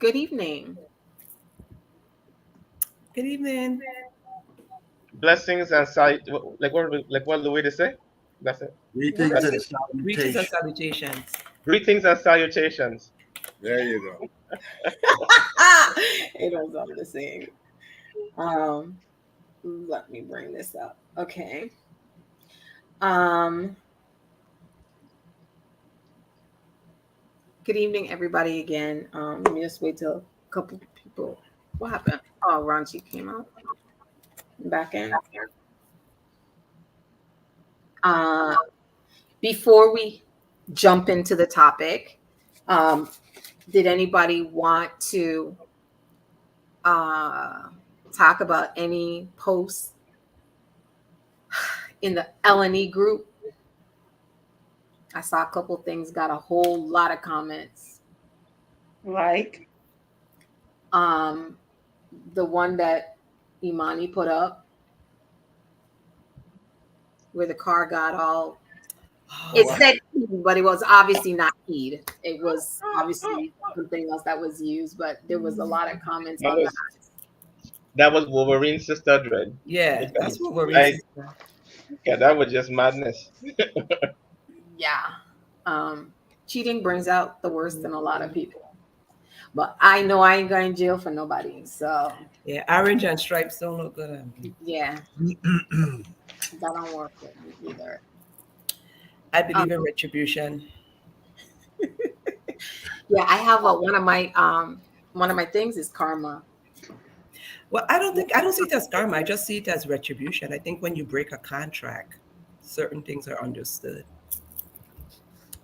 Good evening. Good evening. Blessings and like what the way they say? That's it. Greetings That's and it. Greetings and salutations. salutations. Greetings and salutations. There you go. It was all the same. Let me bring this up. Okay. Good evening, everybody. Again. Let me just wait till a couple people. What happened? Oh, Ranchi came out. Back in. Before we jump into the topic, did anybody want to talk about any posts in the L&E group? I saw a couple things, got a whole lot of comments. Like? The one that Imani put up where the car got all, it said heed, but it was obviously not heed. It was obviously something else that was used, but there was a lot of comments on that. That was Wolverine's sister Dread. Yeah, that's what we're Like, yeah, that was just madness. Yeah. Cheating brings out the worst in a lot of people. But I know I ain't going to jail for nobody. So yeah, orange and stripes don't look good on me. yeah. That don't work with me either. I believe in retribution. Yeah, I have one of my things is karma. Well, I don't see it as karma. I just see it as retribution. I think when you break a contract, certain things are understood.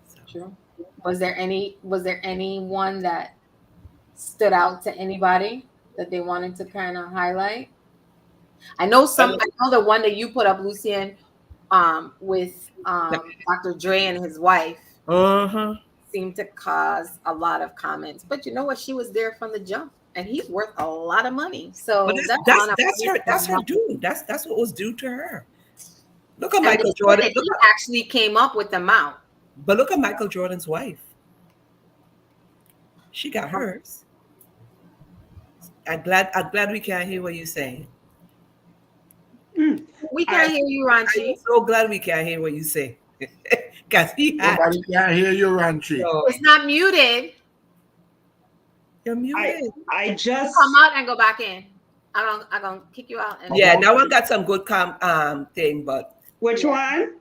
So. True. Was there anyone that stood out to anybody that they wanted to kind of highlight? I know the one that you put up, Lucien, with Dr. Dre and his wife seemed to cause a lot of comments. But you know what? She was there from the jump, and he's worth a lot of money. So that's her due. That's what was due to her. Look at Michael Jordan. He actually came up with the amount. But look at Michael Jordan's wife. She got hers. I'm glad we can't hear what you're saying. We can't hear you, Ranchi. I'm so glad we can't hear what you say. Because nobody can't hear you, Ranchi. So, it's not muted. You're muted. I just come out and go back in. I'm gonna kick you out. Yeah, that one got some good thing, but which one?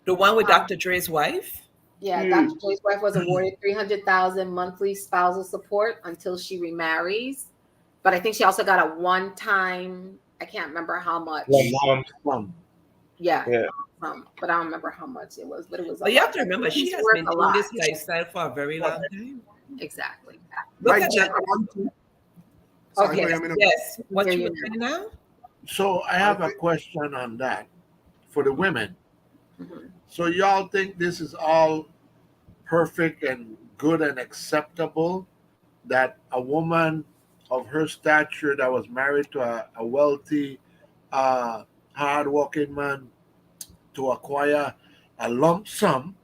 The one with Dr. Dre's wife. Yeah, Dr. Dre's wife was awarded $300,000 monthly spousal support until she remarries. But I think she also got a one-time, I can't remember how much. Yeah. But I don't remember how much it was. But it was. But you have to remember, she has been doing this lifestyle for a very long time. Exactly. Look at that. Okay. Yes. What you were saying now? So I have a question on that for the women. Mm-hmm. So y'all think this is all perfect and good and acceptable, that a woman of her stature that was married to a wealthy, hard-working man to acquire a lump sum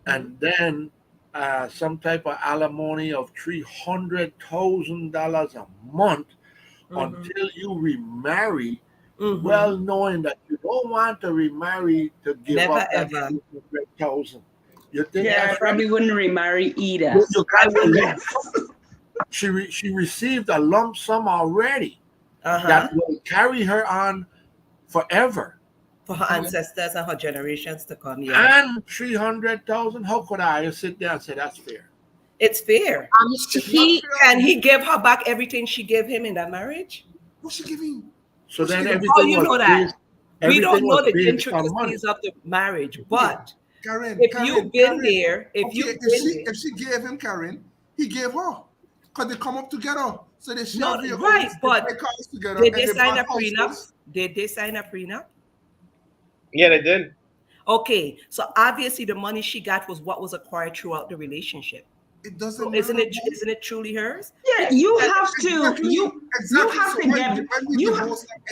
and then some type of alimony of $300,000 a month until you remarry, well knowing that you don't want to remarry to give up that $300,000. You think? Yeah, I probably wouldn't remarry either. She received a lump sum already that will carry her on forever. For her ancestors and her generations to come. Yeah. And $300,000. How could I sit there and say that's fair? It's fair. Can he give her back everything she gave him in that marriage? What's she giving? So then everything. Oh, you know that. We don't know the intricacies of the marriage, but if you've been there, if she gave him Karen, he gave her. Because they come up together. So they share vehicles. Right, but together. Did they sign a prenup? Did they sign a prenup? Yeah, they did. Okay, so obviously the money she got was what was acquired throughout the relationship. It doesn't. So isn't it truly hers? Yeah, you have to. Exactly. You have to give. You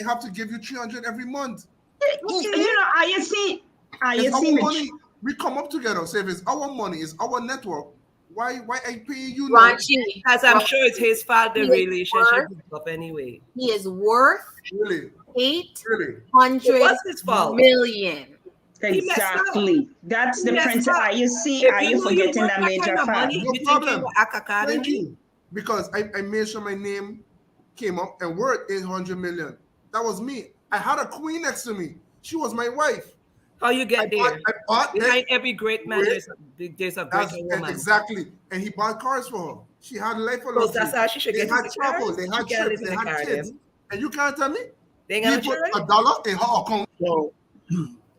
have to give you $300 every month. You know, are you seeing? Money. We come up together. So if it's our money, it's our network. Why I pay you now? Raunchy. As I'm sure it's his fault the He is relationship worth- is up anyway. He is worth Really? Really? 800 What's his fault? million. He messed up. Exactly. That's He the messed principle. up. Are you see? If Are you you know you forgetting want that that major kind of fact? money, No you think problem. you will act Thank accordingly? you. Because I made sure my name came up and worth 800 million. That was me. I had a queen next to me. She was my wife. How you get there? I bought Behind that. every great man, Wait. there's a greater woman. Exactly. And he bought cars for her. She had a life of So luxury. that's how she should They get had into travel. cars. They She had can't trips. live They in the had car, kids. them. And you can't tell me They ain't he gonna put insure it. $1 in her account.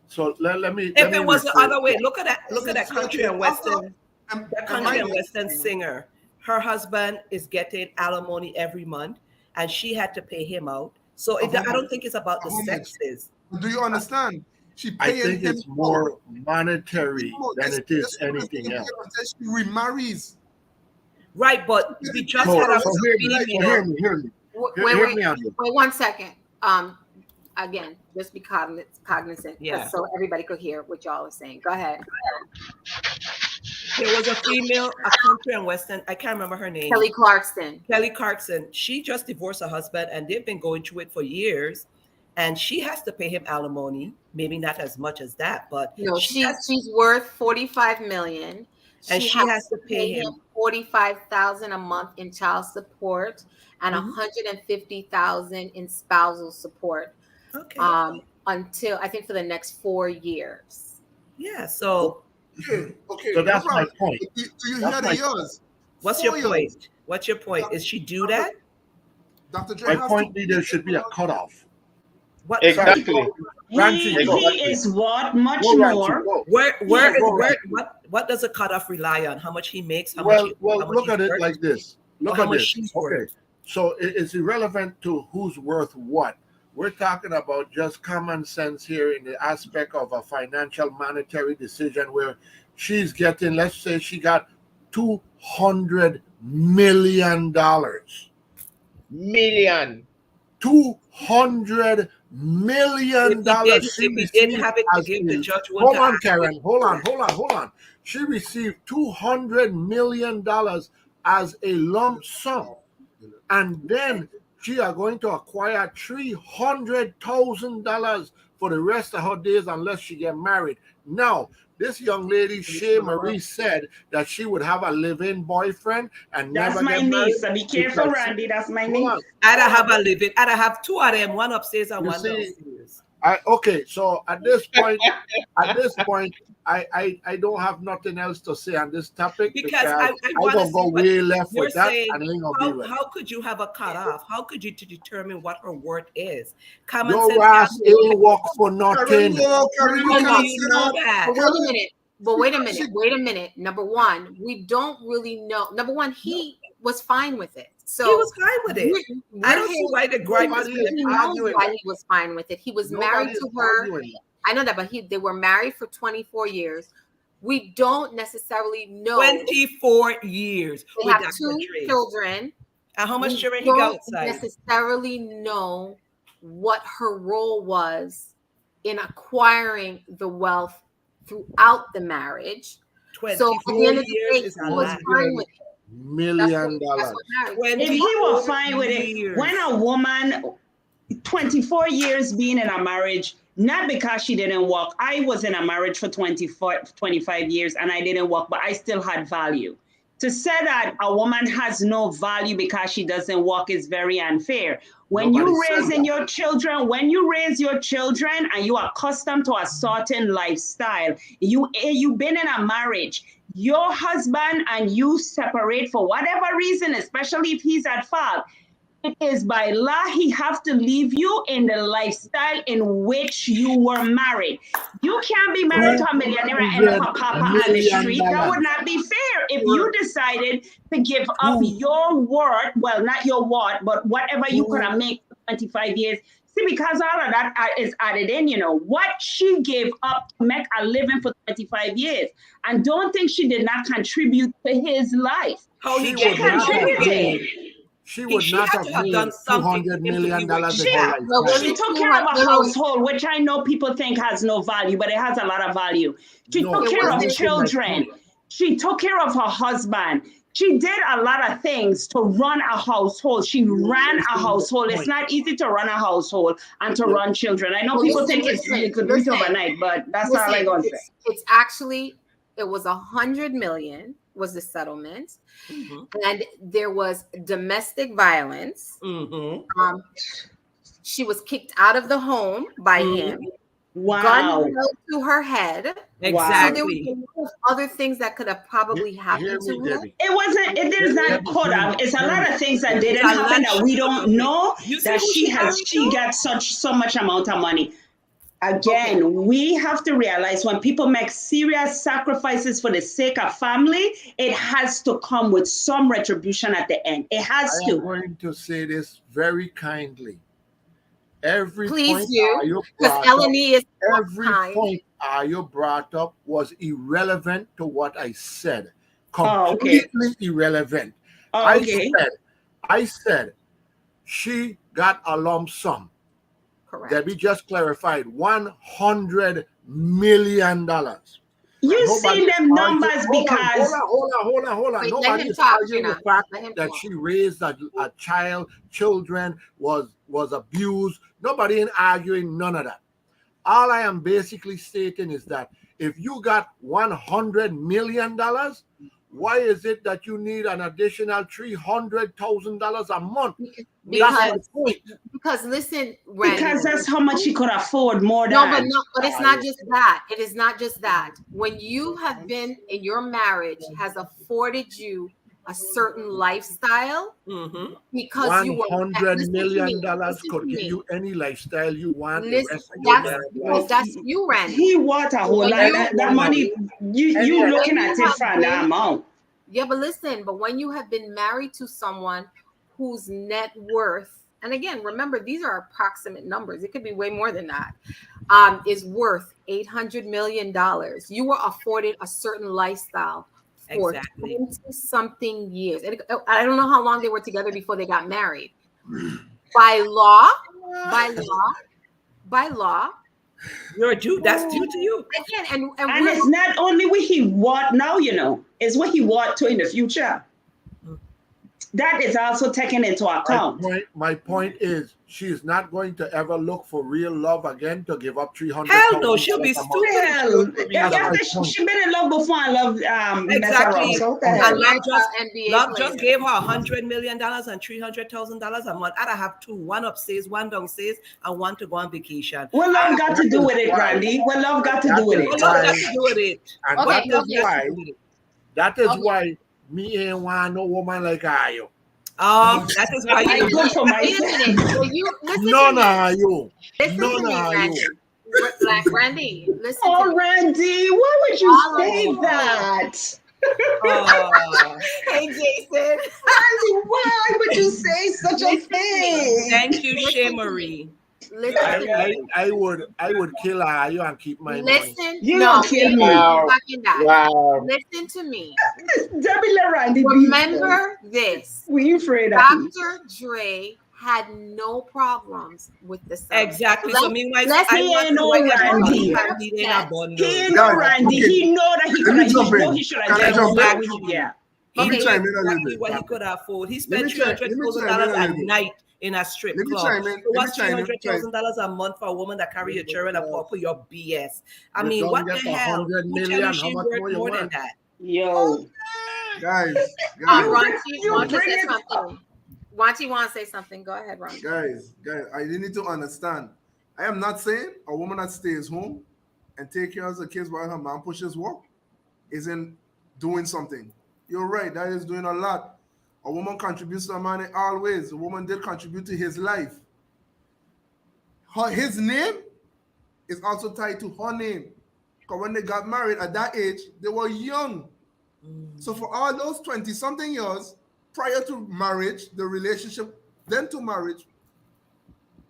So let me. If let me it was the rephrase other way, that. look at that country and western. That country and western singer. Her husband is getting alimony every month, and she had to pay him out. So I don't think it's about the How much? sexes. Do you understand? She I paying think him it's more monetary than it is This anything woman else. She remarries. Right, but we just So, had a so hear me. Hear me. Hear me on this. Wait 1 second. Again, just be cognizant, Yeah. so everybody could hear what y'all are saying. Go ahead. There was a female, a country and western. I can't remember her name. Kelly Clarkson. Kelly Clarkson. She just divorced her husband, and they've been going through it for years. And she has to pay him alimony. Maybe not as much as that, but No, she's worth 45 million. And she has to pay him 45,000 a month in child support and 150,000 in spousal support. Okay. Until I think for the next 4 years. Yeah. So Okay. So that's my point. Do you That's hear my the years? what's 4 your years. point? What's your point? Is she do that? Dr. Dre My has point to be there should be a cutoff. What Exactly. Ranchi, He go. is what? Much Go, Ranchi, more. go. where what does a cutoff rely on? How much he makes? How much Well, how much look he's at it worth? like this. Look how at much this. she's Okay. worth. So it's irrelevant to who's worth what. We're talking about just common sense here in the aspect of a financial monetary decision where she's getting, let's say she got $200 million. Million. $200 million. If he didn't have it to give, the judge wouldn't Hold have on, asked Karen. Hold on. She received $200 million as a lump sum. And then she are going to acquire $300,000 for the rest of her days unless she get married. Now, this young lady, Shay Marie, said that she would have a live-in boyfriend and That's never my get married. niece. So be careful, Randy. That's my Hold niece. on. I'd have a living. I'd have two of them, one upstairs and You one see, downstairs. Okay, so at this point, I don't have nothing else to say on this topic Because I want gonna to go see what way left you're with that, saying. and it ain't gonna be right. How could you have a cutoff? How could you to determine what her worth is? Common Your sense. ass ain't work for Karen, nothing. no, Karen, you How do cannot you say know that. that? Wait a minute. Number one, we don't really know. Number one, he was fine with it. So He was fine with it. I don't see why the gripe is Nobody he is knows arguing why that. he was fine with it. He was Nobody married is to her. arguing that. I know that, but they were married for 24 years. We don't necessarily know. 24 years. They with have that 2 country. children. And how much We children he got don't outside? necessarily know what her role was in acquiring the wealth throughout the marriage. So at the 24 end of the years day, is he a was lot. fine with it. $1 million. That's what marriage is. If he was fine with it, years. when a woman, 24 years being in a marriage, not because she didn't work. I was in a marriage for 25 years and I didn't work, but I still had value. To say that a woman has no value because she doesn't work is very unfair. When Nobody you said raising that. your children, and you are accustomed to a certain lifestyle, you've been in a marriage, your husband and you separate for whatever reason, especially if he's at fault, it is by law he have to leave you in the lifestyle in which you were married. You can't be married to a millionaire and end up a papa on the street. That would not be fair. If you decided to give up your worth, well, not your worth, but whatever you could have made for 25 years. See, because all of that is added in, what she gave up to make a living for 25 years. And don't think she did not contribute to his life. How he She get would not have contributed. made. She would She not had have to have made done something $200 for him to million be in with her you. lifetime. Well, She took care of a household, which I know people think has no value, but it has a lot of value. She No, took it care of wasn't children. that. She took care of her husband. She did a lot of things to run a household. She ran a household. It's not easy to run a household and to run children. I know people think you could do it overnight, but that's all I'm going to say. It's actually, it was 100 million was the settlement, and there was domestic violence. She was kicked out of the home by him. Wow. Gun to her head. Exactly. So there was other things that could have probably happened to her. It wasn't, it is not could have. It's a lot of things that didn't happen that we don't know that she got so much amount of money. Again, we have to realize when people make serious sacrifices for the sake of family, it has to come with some retribution at the end. It has to. I'm going to say this very kindly. Every Please point do, because Eleni is every point you brought up was irrelevant to what I said. Completely irrelevant. I said she got a lump sum. Correct. That we just clarified $100 million. You see them numbers because hold on. Wait, Nobody's arguing the fact that she raised a child, children was abused. Nobody ain't arguing none of that. All I am basically stating is that if you got $100 million, why is it that you need an additional $300,000 a month? Because listen, Randy, because that's how much she could afford more than. But it's not just that. It is not just that. When you have been in your marriage has afforded you a certain lifestyle, because you were $100 million could give you any lifestyle you want. Because that's you, Randy. He want a whole lot. That money, you looking at it from the amount. Yeah, but listen, but when you have been married to someone whose net worth, and again, remember, these are approximate numbers. It could be way more than that, is worth $800 million. You were afforded a certain lifestyle for 20-something years. I don't know how long they were together before they got married. By law, you're a Jew. That's due to you. Again, and it's not only what he want now, it's what he want to in the future. That is also taken into account. My point is, she is not going to ever look for real love again to give up $300,000. Hell no, she'll be stupid. She's been in love before. I love exactly. Love just gave her $100 million and $300,000 a month. I'd have two, one upstairs, one downstairs, and one to go on vacation. What love got to do with it, Randy? What love got to do with it? What love got to do with it? And that is why me ain't want no woman like you. That is why you good for myself. Randy, listen. Oh, Randy, why would you say that? Hey, Jason. Randy, why would you say such a thing? Thank you, Shea Marie. I would kill you and keep my money. You don't kill me. Wow. Listen to me. Randy, remember this. We afraid of Dr. Dre had no problems with the song. Exactly. So meanwhile, Randy. He know Randy. He know that he could have. He should have done. Yeah. He knew exactly what he could afford. He spent $300,000 a night in a strip club. So what's $300,000 a month for a woman that carry your children and pop your BS? I mean, what the hell? Who tell you she worth more than that? Yo, guys, Wanty wants to say something. Go ahead, Ron. Guys, I need to understand. I am not saying a woman that stays home and take care of the kids while her man pushes work isn't doing something. You're right. That is doing a lot. A woman contributes to a man in all ways. A woman did contribute to his life. His name is also tied to her name. Because when they got married at that age, they were young. So for all those 20-something years prior to marriage, the relationship, then to marriage,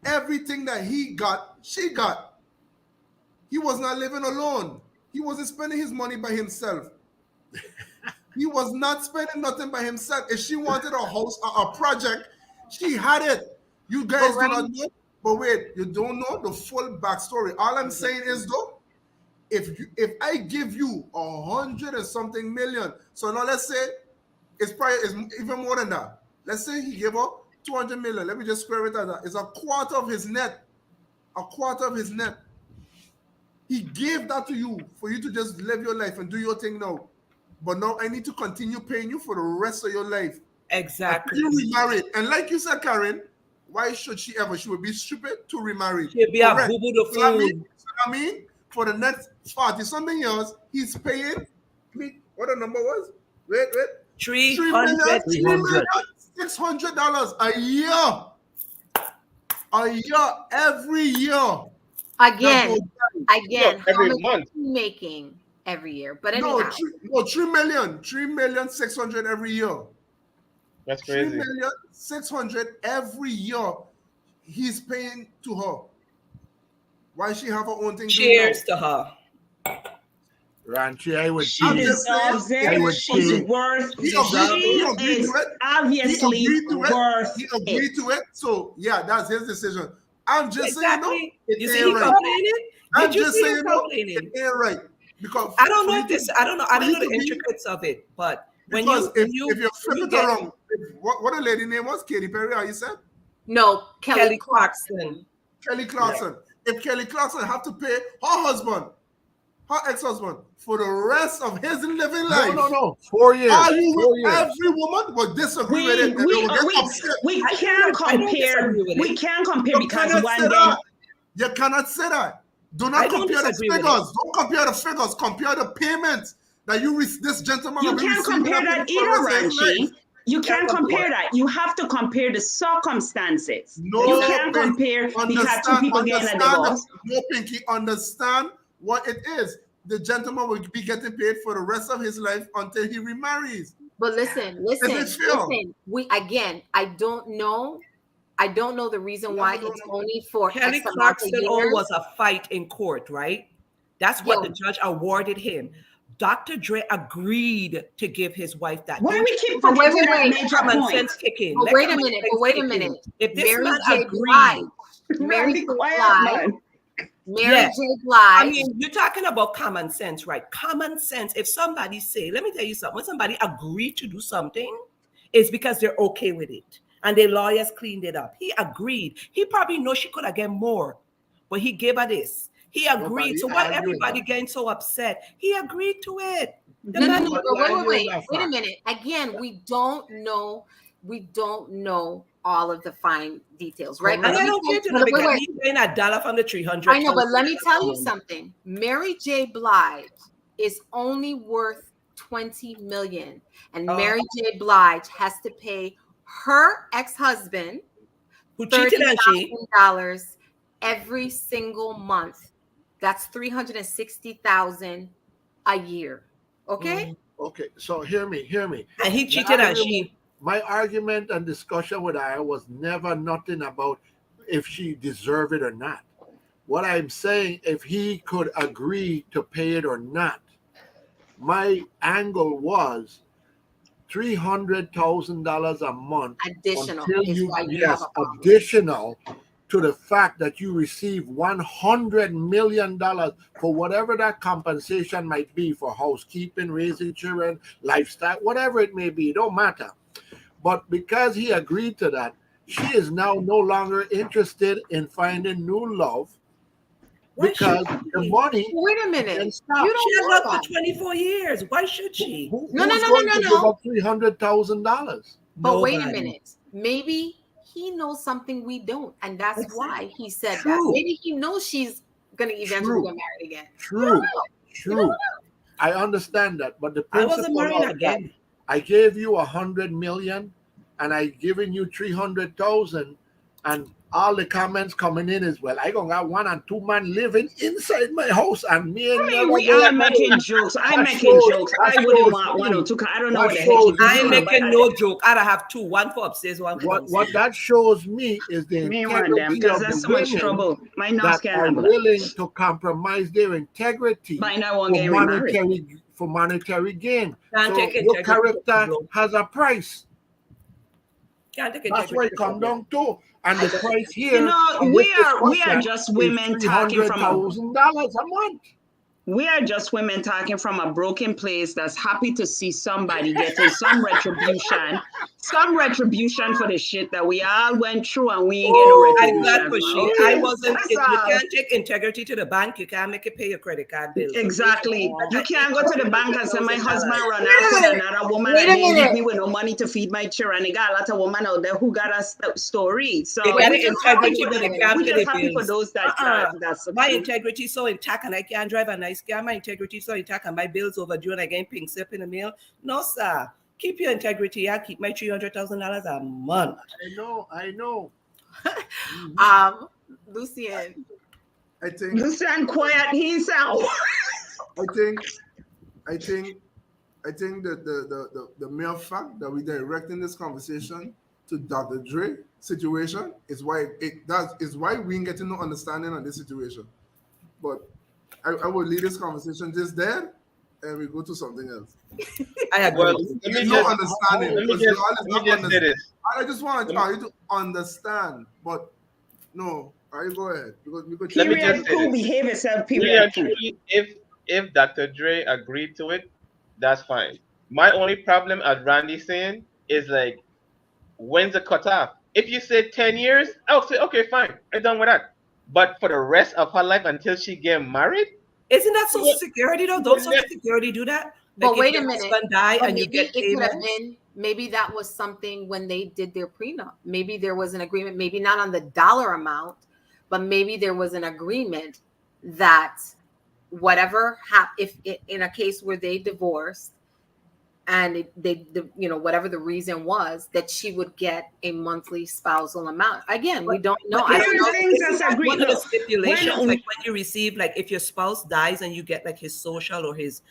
everything that he got, she got. He was not living alone. He wasn't spending his money by himself. He was not spending nothing by himself. If she wanted a house or a project, she had it. You guys do not know. But wait, you don't know the full backstory. All I'm saying is, though, if I give you 100 and something million, so now let's say it's even more than that. Let's say he gave her 200 million. Let me just square it out. It's a quarter of his net. A quarter of his net. He gave that to you for you to just live your life and do your thing now. But now I need to continue paying you for the rest of your life. Exactly. You remarried. And like you said, Karen, why should she ever? She would be stupid to remarry. She'd be correct. a boo-boo the fool. I mean, for the next 40-something years, he's paying. What the number was? Wait. $300,600 a year. A year, every year. Again, every month. Making every year, but anyhow, no, 3,600,000 every year. That's crazy. 3,600,000 every year. He's paying to her. Why she have her own thing? Cheers to her. Ranchi, I would she deserves it. She's worth it. He agreed to it. So yeah, that's his decision. I'm just saying, no, you see, he complaining. I'm just saying, no, it ain't right. Because I don't know this. I don't know the intricacies of it. But if you flip it around, what a lady name was Katy Perry? How you said? No, Kelly Clarkson. Kelly Clarkson. Yeah. If Kelly Clarkson have to pay her ex-husband, for the rest of his living life. No. 4 years. Every woman will disagree with it. We can't compare. We can't compare because one day. You cannot say that. Do not compare the figures. Don't compare the figures. Compare the payments that this gentleman. You can't compare that either, Ranchi. You can't compare that. You have to compare the circumstances. No, you can't compare because two people getting a divorce. No, Pinky, understand what it is. The gentleman will be getting paid for the rest of his life until he remarries. But listen. I don't know the reason why it's only for Kelly Clarkson. Was a fight in court, right? That's what the judge awarded him. Dr. Dre agreed to give his wife that. Why do we keep forgetting that major point? Sense kicking. But wait a minute. If this Mary man J. agreed, Mary J. Blige. I mean, you're talking about common sense, right? Common sense. If somebody let me tell you something. When somebody agreed to do something, it's because they're okay with it. And the lawyers cleaned it up. He agreed. He probably knows she could have get more, but he gave her this. He agreed. So why everybody getting so upset? He agreed to it. Wait a minute. Again, we don't know all of the fine details, right? And I don't care to know because he's paying $1 from the 300. I know, but let me tell you something. Mary J. Blige is only worth $20 million, and Mary J. Blige has to pay her ex-husband who cheated on $30,000 every single month. That's $360,000 a year. Okay. Okay. So hear me. And he cheated on she. My argument and discussion with her was never nothing about if she deserved it or not. What I'm saying, if he could agree to pay it or not. My angle was $300,000 a month additional additional to the fact that you receive $100 million for whatever that compensation might be for housekeeping, raising children, lifestyle, whatever it may be, it don't matter. But because he agreed to that, she is now no longer interested in finding new love because the money. Wait a minute. She has worked for 24 years. Why should she? No. $300,000. But wait a minute. Maybe he knows something we don't, and that's why he said that. Maybe he knows she's going to eventually get married again. True. I understand that, but the principle I wasn't married again. I gave you $100 million, and I given you 300,000, and all the comments coming in is, well, I gonna got 1 and 2 man living inside my house, and me and we are making jokes. I'm making jokes. I wouldn't want 1 or 2. I don't know what the heck. I'm making no joke. I'd have 2, 1 for upstairs, 1 for downstairs. What that shows me is the integrity of the much trouble. My that are willing to compromise their integrity for monetary gain. So your character has a price. That's what it comes down to. And the price here, we are just women talking from $100,000 a month. We are just women talking from a broken place that's happy to see somebody getting some retribution for the shit that we all went through, and we ain't getting no retribution. I'm glad for she. Okay? I wasn't. That's You all. can't take integrity to the bank. You can't make it pay your credit card bill. Exactly. You can't go to the bank and say my husband run off with another woman and then leave me with no money to feed my children. They got a lot of women out there who got a story. So They got integrity, but they can't we're pay just the happy for bills. those that that's My integrity is so intact, and I can't drive a nice car. My integrity is so intact, and my bills overdue, and I get pink slip in the mail. No, sir. Keep your integrity. I keep my $300,000 a month. I know. Lucien. I think Lucien quiet himself. I think that the mere fact that we're directing this conversation to Dr. Dre situation is why we ain't getting no understanding on this situation. But I will leave this conversation just there, and we go to something else. I agree. Well, There's no understanding. Let me just say this. I just want you to understand, but no. All right, go ahead. Let me just say Cool this. behave yourself. Really and Period. truly, if Dr. Dre agreed to it, that's fine. My only problem, as Randy's saying, is like, when's the cutoff? If you say 10 years, I'll say, okay, fine, I'm done with that. But for the rest of her life until she get married? Isn't that Social Security though? Don't Social Security do that? But Like wait if a your minute. husband die But and you maybe get it could have payment? been, maybe that was something when they did their prenup. Maybe there was an agreement, maybe not on the dollar amount, but maybe there was an agreement that whatever if in a case where they divorced and whatever the reason was, that she would get a monthly spousal amount. Again, we don't know. I don't know. One of the stipulations, like when you receive, like if your spouse dies and you get like his social or his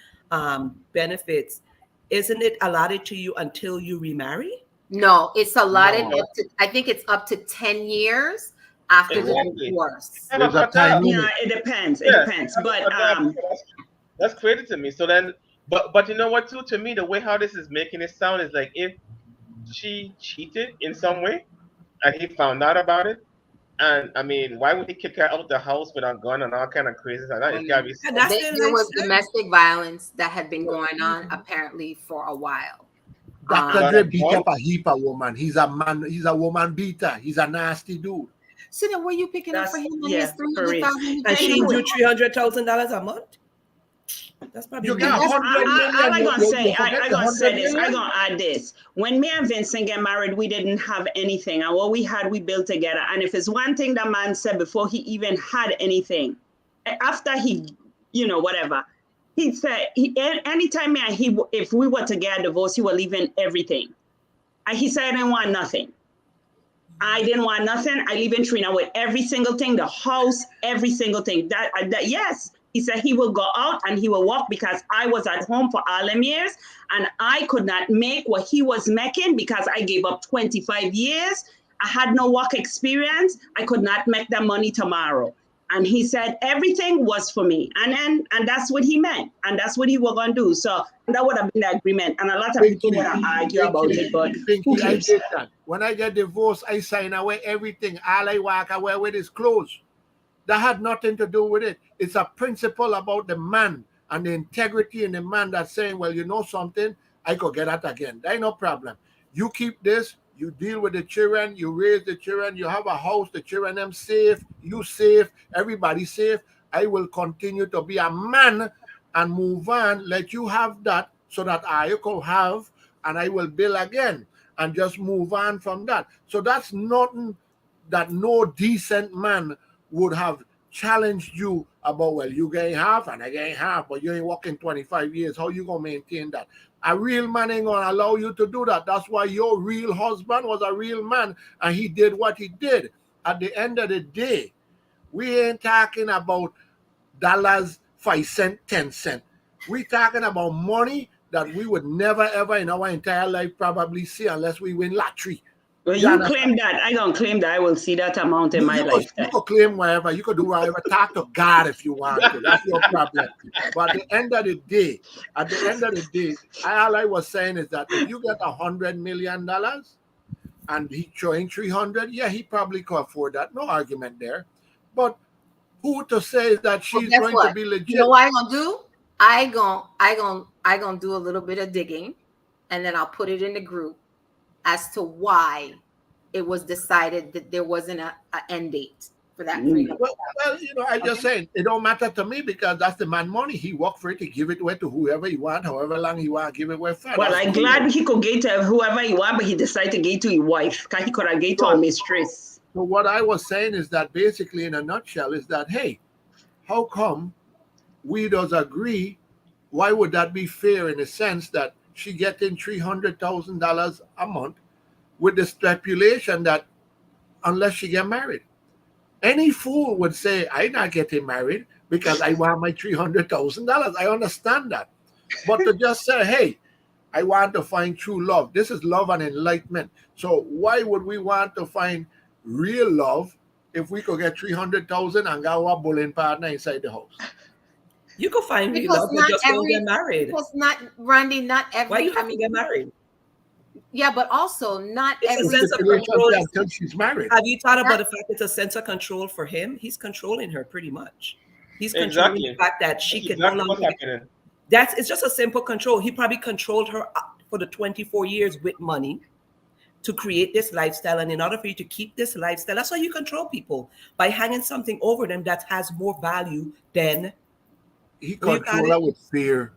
benefits, isn't it allotted to you until you remarry? No, it's allotted up to, I think it's up to 10 years after the divorce. There's a time limit. Yeah, it depends. It depends. But that's crazy to me. So then, but you know what too? To me, the way how this is making it sound is like if she cheated in some way and he found out about it, and I mean, why would he kick her out the house with a gun and all kind of crazy stuff? It's gotta be. There was domestic violence that had been going on apparently for a while. Dr. Dre beat up a heap of woman. He's a man. He's a woman beater. He's a nasty dude. So then, where you picking up for him on his $300,000? And she do $300,000 a month. That's probably. I gonna add this. When me and Vincent get married, we didn't have anything, and what we had, we built together. And if it's one thing that man said before he even had anything, after he, whatever, he said, anytime me and he, if we were to get a divorce, he was leaving everything. And he said, I didn't want nothing. I didn't want nothing. I leave in Trina with every single thing, the house, every single thing. That yes. He said he will go out and he will walk because I was at home for all them years and I could not make what he was making because I gave up 25 years. I had no work experience. I could not make that money tomorrow. And he said everything was for me. And that's what he meant. And that's what he was going to do. So that would have been the agreement. And a lot of people would have argued about it. But I did that. When I get divorced, I sign away everything. All I walk away with is clothes. That had nothing to do with it. It's a principle about the man and the integrity in the man that's saying, well, you know something, I could get that again. That ain't no problem. You keep this, you deal with the children, you raise the children, you have a house, the children them safe, you safe, everybody safe. I will continue to be a man and move on, let you have that so that I could have, and I will build again and just move on from that. So that's nothing that no decent man would have challenged you about, well, you gain half and I gain half, but you ain't working 25 years. How you going to maintain that? A real man ain't going to allow you to do that. That's why your real husband was a real man and he did what he did. At the end of the day, we ain't talking about dollars, 5 cents, 10 cents. We talking about money that we would never, ever in our entire life probably see unless we win lottery. Well, you claim that. I don't claim that I will see that amount in my life. You could claim whatever. You could do whatever. Talk to God if you want to. That's your problem. But at the end of the day, all I was saying is that if you get $100 million and he showing 300, yeah, he probably could afford that. No argument there. But who to say that she's going to be legit? You know what I'm gonna do? I gonna do a little bit of digging, and then I'll put it in the group as to why it was decided that there wasn't a end date for that prenup. Well, I'm just saying it don't matter to me because that's the man money. He worked for it. He give it away to whoever he want, however long he want, give it away for. Well, I'm glad he could get to whoever he want, but he decided to get to his wife because he could have get to a mistress. So what I was saying is that basically, in a nutshell, is that hey, how come we does agree? Why would that be fair in the sense that she getting $300,000 a month with the stipulation that unless she get married? Any fool would say, I'm not getting married because I want my $300,000. I understand that. But to just say, hey, I want to find true love. This is love and enlightenment. So why would we want to find real love if we could get 300,000 and got our bullying partner inside the house? You could find real love, but just don't get married. Because not, Randy, not every. Why you have to get married? Yeah, but also not it's every. A sense of control. Until she's married. Have you thought about the fact it's a sense of control for him? He's controlling her pretty much. He's controlling the fact that she can no longer. It's just a simple control. He probably controlled her for the 24 years with money to create this lifestyle. And in order for you to keep this lifestyle, that's how you control people, by hanging something over them that has more value than he controls her with fear.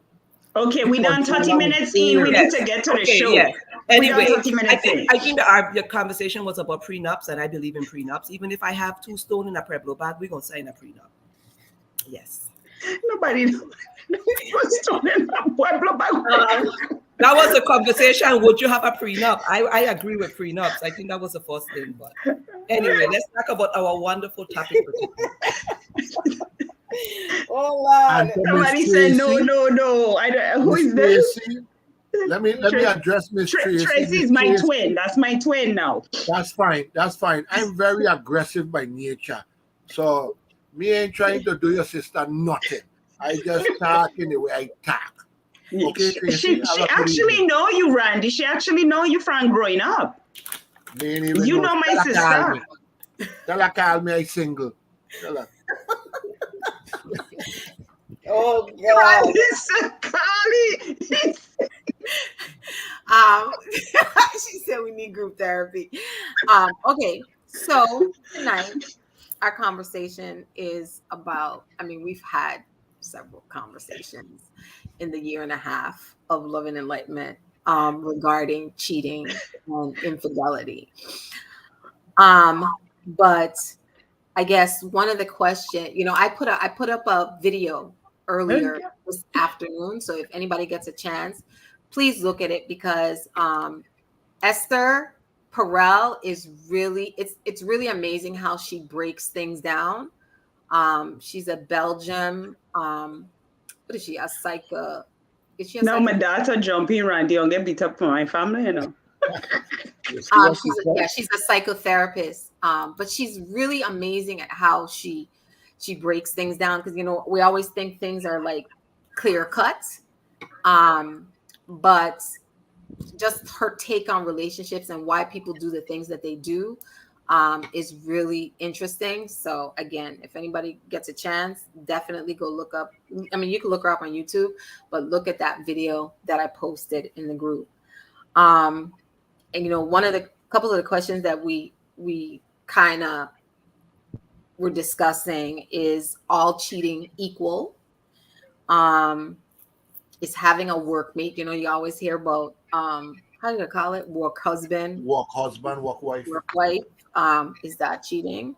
Okay, we done 30 minutes in. We need to get to the show. Yeah. Anyway, I think the conversation was about prenups, and I believe in prenups. Even if I have 2 stones in a Pueblo bag, we're going to sign a prenup. Yes. Nobody was stone in a Pueblo bag. That was a conversation. Would you have a prenup? I agree with prenups. I think that was the first thing. But anyway, let's talk about our wonderful topic. Oh Lord! Somebody said no. I don't. Who is this? Let me address Miss Tracy. Tracy is my twin. That's my twin now. That's fine. I'm very aggressive by nature, so me ain't trying to do your sister nothing. I just talk in the way I talk. Okay, she actually know you, Randy. She actually know you from growing up. You know my sister. Tell her call me I single. Tell her. Oh God! She said we need group therapy. Okay, so tonight our conversation is about. I mean, we've had several conversations in the year and a half of Love and Enlightenment regarding cheating and infidelity. But I guess one of the questions, I put up a video earlier this afternoon. So if anybody gets a chance, please look at it because Esther Perel is really, it's really amazing how she breaks things down. She's a Belgium, what is she? A psycho? Is she a no, my daughter jumping around there and get beat up for my family, she's a psychotherapist, but she's really amazing at how she breaks things down because we always think things are like clear cut, but just her take on relationships and why people do the things that they do is really interesting. So again, if anybody gets a chance, definitely go look up. I mean, you can look her up on YouTube, but look at that video that I posted in the group. And one of the couple of the questions that we kind of were discussing is all cheating equal? Is having a workmate? You always hear about how do you call it? Work husband, work wife. Work wife. Is that cheating?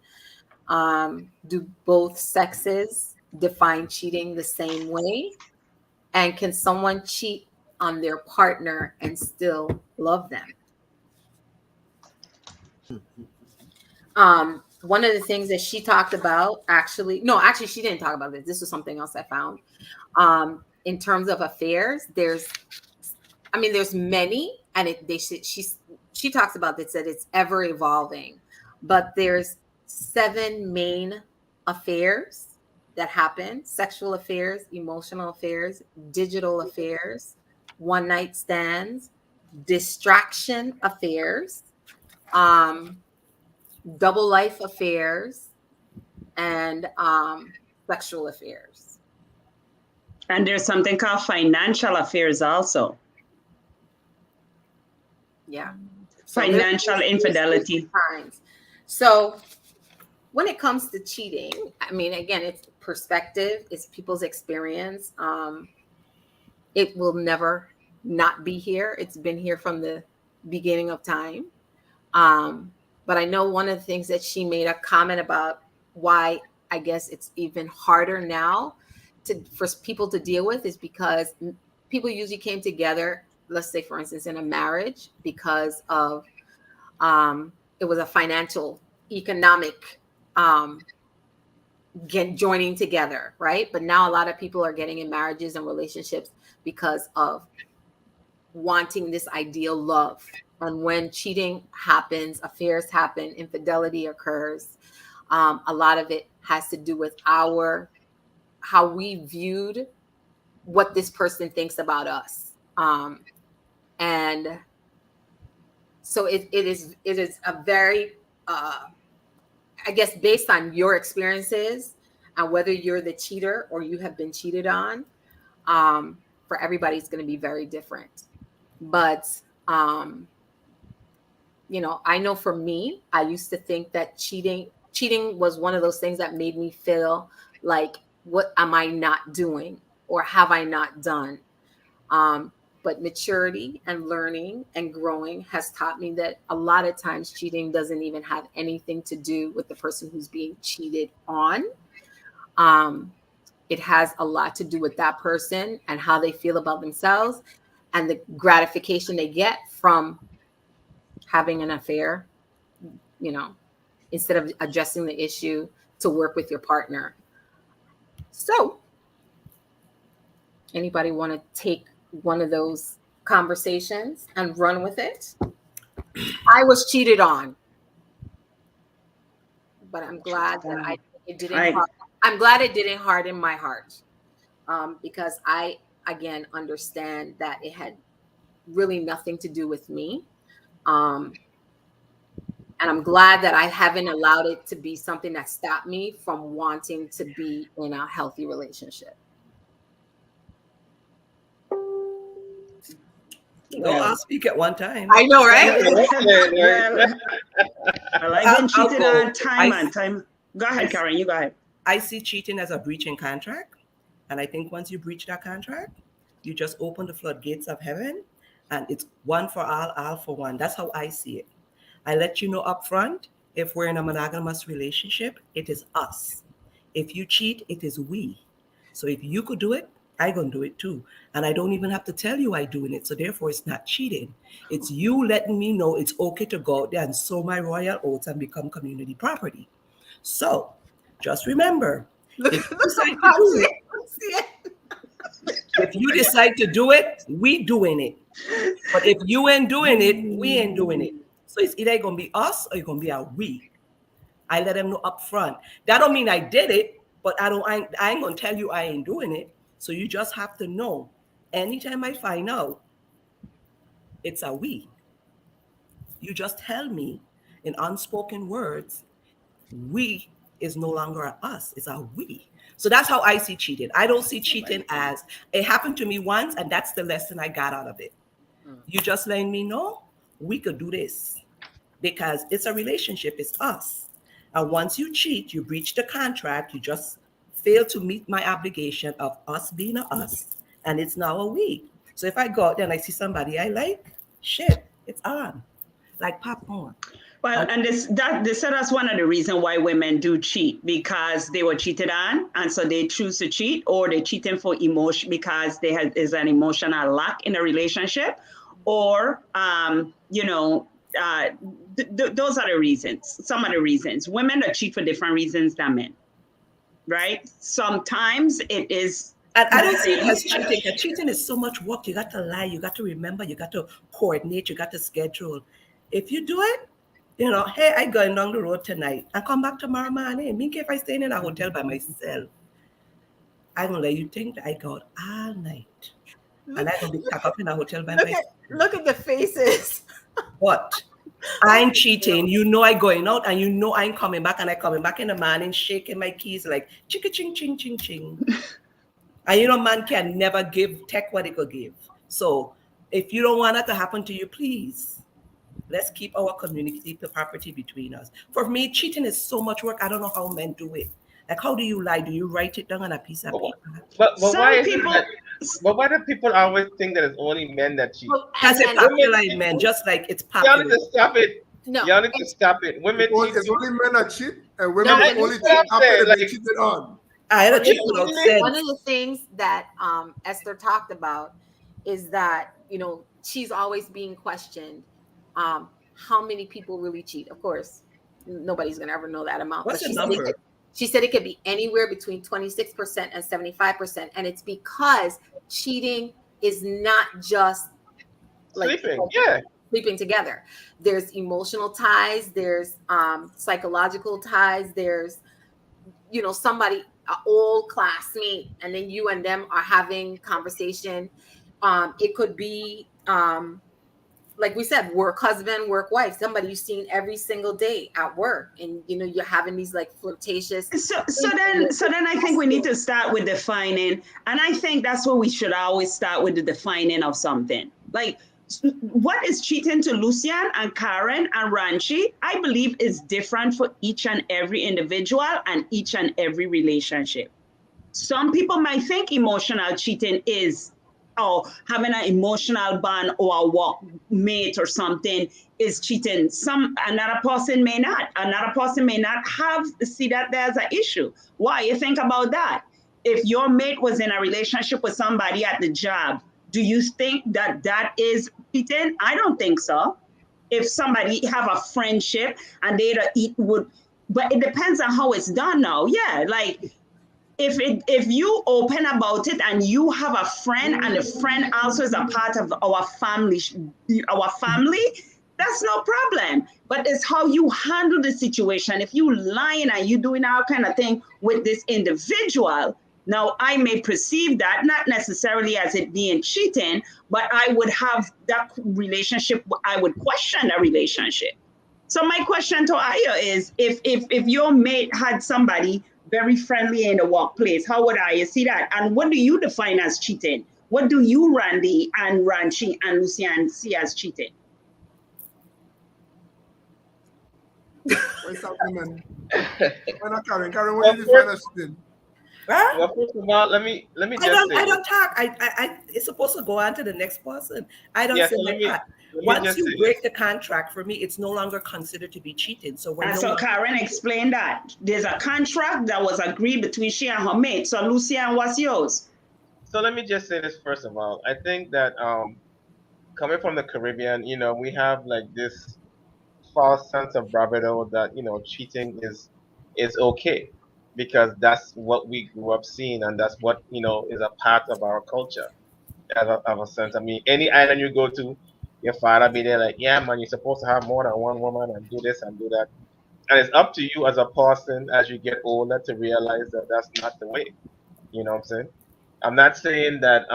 Do both sexes define cheating the same way? And can someone cheat on their partner and still love them? One of the things that she talked about, actually, she didn't talk about this. This was something else I found. In terms of affairs, there's many, and she talks about this, that it's ever evolving, but there's 7 main affairs that happen: sexual affairs, emotional affairs, digital affairs, one night stands, distraction affairs, double life affairs, and sexual affairs. And there's something called financial affairs also. Yeah. Financial infidelity. So when it comes to cheating, I mean, again, it's perspective, it's people's experience. It will never not be here. It's been here from the beginning of time. But I know one of the things that she made a comment about why I guess it's even harder now for people to deal with is because people usually came together, let's say, for instance, in a marriage because of it was a financial, economic joining together, right? But now a lot of people are getting in marriages and relationships because of wanting this ideal love. And when cheating happens, affairs happen, infidelity occurs, a lot of it has to do with how we viewed what this person thinks about us. And so it is a very, I guess, based on your experiences and whether you're the cheater or you have been cheated on, for everybody, it's going to be very different. But, I know for me, I used to think that cheating was one of those things that made me feel like, what am I not doing or have I not done? But maturity and learning and growing has taught me that a lot of times cheating doesn't even have anything to do with the person who's being cheated on. It has a lot to do with that person and how they feel about themselves and the gratification they get from having an affair, instead of addressing the issue to work with your partner. So, anybody want to take one of those conversations and run with it? I was cheated on, but I'm glad that it didn't. I'm glad it didn't harden my heart, because I again understand that it had really nothing to do with me, and I'm glad that I haven't allowed it to be something that stopped me from wanting to be in a healthy relationship. Well, I'll speak at one time. I know, right? Well, I've been cheated on time and time. Go ahead, Karen. You go ahead. I see cheating as a breach in contract. And I think once you breach that contract, you just open the floodgates of heaven and it's one for all for one. That's how I see it. I let you know up front, if we're in a monogamous relationship, it is us. If you cheat, it is we. So if you could do it, I gonna do it too. And I don't even have to tell you I doing it. So therefore it's not cheating. It's you letting me know it's okay to go out there and sow my royal oats and become community property. So just remember, if you decide to do it, we doing it. But if you ain't doing it, we ain't doing it. So it's either gonna be us or it's gonna be a we. I let them know up front. That don't mean I did it, but I ain't gonna tell you I ain't doing it. So you just have to know, anytime I find out it's a we, you just tell me in unspoken words, we is no longer a us, it's a we. So that's how I see cheating. I don't see cheating as, it happened to me once and that's the lesson I got out of it. You just letting me know we could do this because it's a relationship, it's us. And once you cheat, you breach the contract, you just fail to meet my obligation of us being a us, and it's now a we. So if I go out there and I see somebody I like, shit, it's on, like popcorn. Well, and they said that's one of the reasons why women do cheat, because they were cheated on, and so they choose to cheat, or they're cheating for emotion because there's an emotional lack in a relationship, or those are the reasons. Some of the reasons women are cheat for different reasons than men. Right? Sometimes it is. And I don't see it as cheating. Cheating is so much work. You got to lie. You got to remember. You got to coordinate. You got to schedule. If you do it, hey, I going down the road tonight and come back tomorrow morning. Me, if I stay in a hotel by myself, I don't let you think that I go out all night. And I don't be packed up in a hotel by myself. Look at the faces. What? I'm cheating. You know I going out, and you know I'm coming back, and I coming back in the man and shaking my keys like chicka ching ching ching ching. And you know, man can never take what it could give. So if you don't want that to happen to you, please, let's keep our community property between us. For me, cheating is so much work. I don't know how men do it. Like, how do you lie? Do you write it down on a piece of paper? But why is it that? But why do people always think that it's only men that cheat? Because it's popular in men, just like it's popular. Y'all need to stop it. No, y'all need to stop it. Women cheat. It's only men that cheat, and women only cheat after they cheated on. One of the things that Esther talked about is that, you know, she's always being questioned. How many people really cheat? Of course, nobody's going to ever know that amount. What's the number? She said it could be anywhere between 26% and 75%. And it's because cheating is not just like sleeping together. There's emotional ties. There's psychological ties. There's, you know, somebody, an old classmate, and then you and them are having conversation. It could be, like we said, work husband, work wife, somebody you've seen every single day at work, and you know you're having these like flirtatious. So then I think we need to start with defining, and I think that's what we should always start with, the defining of something. Like, what is cheating to Lucian and Karen and Ranchi, I believe is different for each and every individual and each and every relationship. Some people might think emotional cheating is, or having an emotional bond or a work mate or something is cheating. Another person may not. Another person may not see that there's an issue. Why? You think about that. If your mate was in a relationship with somebody at the job, do you think that that is cheating? I don't think so. If somebody have a friendship and they but it depends on how it's done now. Yeah, like if you open about it and you have a friend and the friend also is a part of our family, that's no problem. But it's how you handle the situation. If you lying and you doing all kind of thing with this individual, now I may perceive that not necessarily as it being cheating, but I would have that relationship. I would question the relationship. So my question to Aya is, if your mate had somebody very friendly in the workplace, how would Aya see that? And what do you define as cheating? What do you, Randy and Ranchi and Lucian, see as cheating? What's happening, man? Karen, what do you define as cheating? Huh? Well, first of all, let me just say. I don't talk. It's supposed to go on to the next person. I don't say like that. Once you break the contract, for me, it's no longer considered to be cheating. So Karen explained that there's a contract that was agreed between she and her mate. So Lucian, what's yours? So let me just say this first of all. I think that coming from the Caribbean, you know, we have like this false sense of bravado that, you know, cheating is okay, because that's what we grew up seeing, and that's what, you know, is a part of our culture of a sense. I mean, any island you go to, your father be there like, yeah, man, you're supposed to have more than one woman and do this and do that. And it's up to you as a person as you get older to realize that that's not the way. You know what I'm saying? I'm not saying that,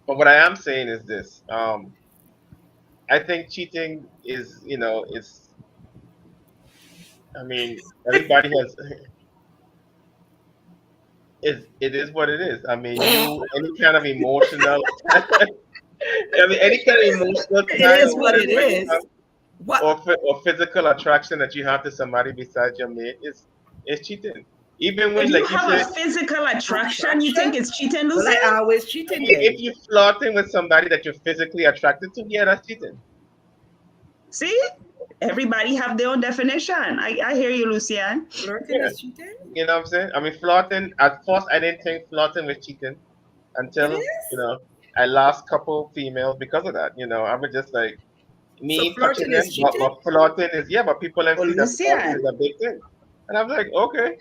but what I am saying is this. I think cheating is, you know, I mean, everybody has. It is what it is. I mean, any kind of emotional. I mean, any kind of emotional. It is what it is. Or physical attraction that you have to somebody besides your mate is cheating. Even when you have a physical attraction, you think it's cheating, Lucy? Well, I always cheating. If you're flirting with somebody that you're physically attracted to, yeah, that's cheating. See? Everybody have their own definition. I hear you, Lucian. Flirting is cheating? You know what I'm saying? I mean, flirting, at first I didn't think flirting was cheating until, you know, I lost a couple females because of that. You know, I was just like, me touching them, but flirting is, but people have seen that flirting is a big thing. And I'm like, okay.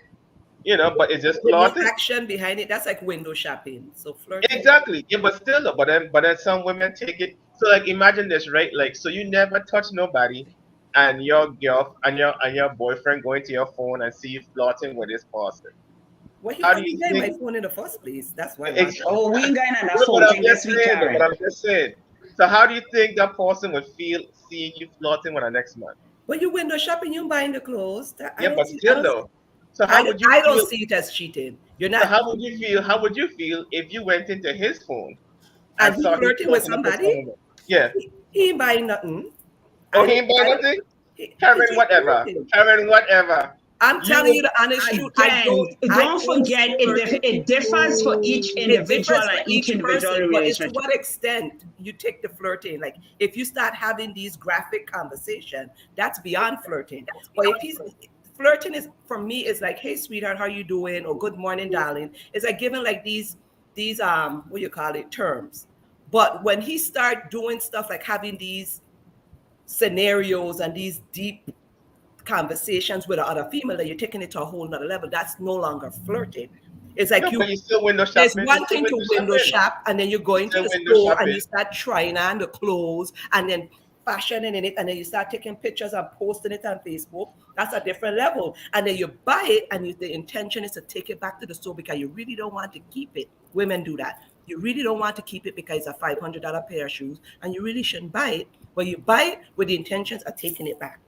You know, but it's just flirting. Action behind it, that's like window shopping. So flirting. Exactly. Yeah, but still, but then some women take it. So like, imagine this, right? Like, so you never touch nobody, and your girl and your boyfriend going to your phone and see you flirting with this person. Well, he didn't get my phone in the first place. That's why. We ain't going on that phone. But I'm just saying. So how do you think that person would feel seeing you flirting with her next month? When you window shopping, you buying the clothes. Yeah, but still though. So how would you I feel? don't see it as cheating. You're not. So how would you feel? How would you feel if you went into his phone and he saw him flirting with flirting with somebody? someone? Yeah. He ain't buying nothing. Oh, he ain't buying nothing? Karen, whatever. Karen, whatever. I'm telling you the honest truth. Don't forget it differs for each individual and each individual person, relationship. But to what extent you take the flirting? Like if you start having these graphic conversations, that's beyond flirting. But if he's flirting is for me is like, hey sweetheart, how you doing? Or good morning, darling. It's like giving like these what you call it terms. But when he start doing stuff like having these scenarios and these deep conversations with other female that you're taking it to a whole nother level, that's no longer flirting. It's like you still window shopping. There's one thing to window shop, and then you go into the store and you start trying on the clothes and then fashioning in it, and then you start taking pictures and posting it on Facebook. That's a different level. And then you buy it, and the intention is to take it back to the store because you really don't want to keep it. Women do that. You really don't want to keep it because it's a $500 pair of shoes, and you really shouldn't buy it. But you buy it with the intentions of taking it back.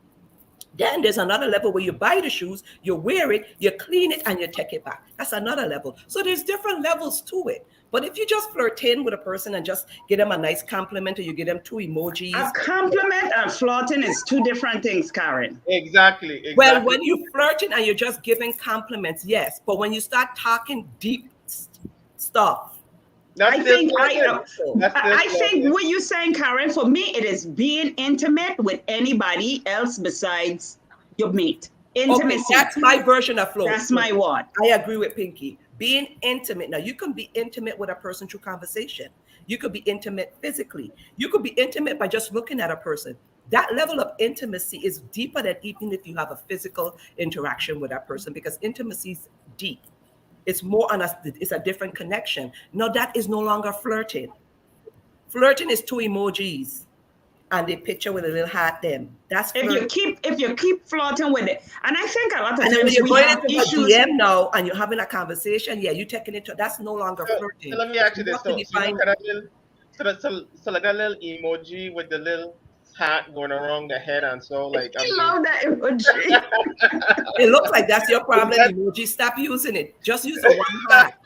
Then there's another level where you buy the shoes, you wear it, you clean it, and you take it back. That's another level. So there's different levels to it. But if you just flirting with a person and just give them a nice compliment, or you give them 2 emojis. A compliment and flirting is 2 different things, Karen. Exactly. Well, when you're flirting and you're just giving compliments, yes. But when you start talking deep stuff, I think what you're saying, Karen, for me, it is being intimate with anybody else besides your mate. Intimacy. Okay, that's my version of flow. That's my word. I agree with Pinky. Being intimate. Now, you can be intimate with a person through conversation. You could be intimate physically. You could be intimate by just looking at a person. That level of intimacy is deeper than even if you have a physical interaction with that person, because intimacy is deep. It's more on us. It's a different connection. No, that is no longer flirting. Flirting is 2 emojis and a picture with a little heart. Then that's flirting. If you keep flirting with it, and I think a lot of times when you're going into issues. a DM now and you're having a conversation, yeah, you taking it to that's no longer flirting. So let me ask you this: so like that little emoji with the little hat going around the head, and so like I love that emoji. It looks like that's your problem. Emoji, stop using it. Just use the one hat.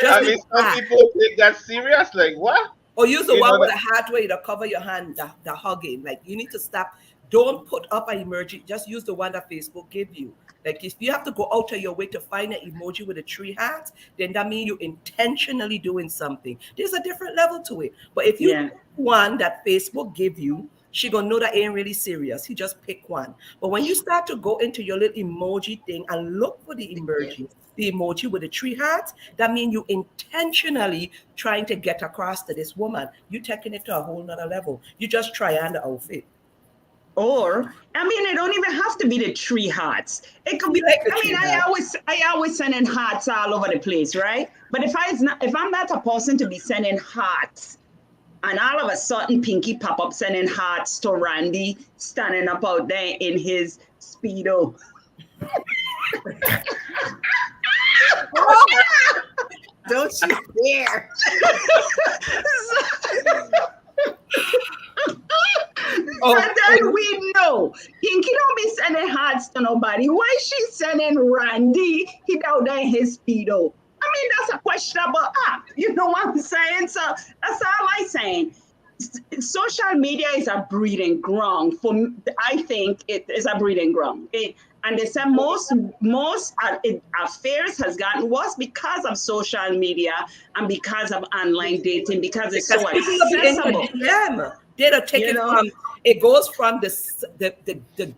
Some people take that serious. Like what? Or use the one with a hat where you cover your hand, the hugging. Like you need to stop. Don't put up an emoji. Just use the one that Facebook give you. Like if you have to go out of your way to find an emoji with a 3 hat, then that means you're intentionally doing something. There's a different level to it. But if you pick one that Facebook give you, she gonna know that ain't really serious. He just pick one. But when you start to go into your little emoji thing and look for the emoji with the 3 hats, that means you intentionally trying to get across to this woman. You taking it to a whole nother level. You just try on the outfit. Or, I mean, it don't even have to be the 3 hearts. It could be like, I always sending hearts all over the place, right? But if I'm not a person to be sending hearts, and all of a sudden Pinky pop up sending hearts to Randy standing up out there in his Speedo. Don't you dare. And then we know Pinky don't be sending hearts to nobody. Why is she sending Randy? He down there in his Speedo. I mean, that's a questionable act. You know what I'm saying? So that's all I'm saying. Social media is a breeding ground. I think it is a breeding ground. And they say most affairs has gotten worse because of social media and because of online dating, because it's so accessible. They'll take it from, it goes from the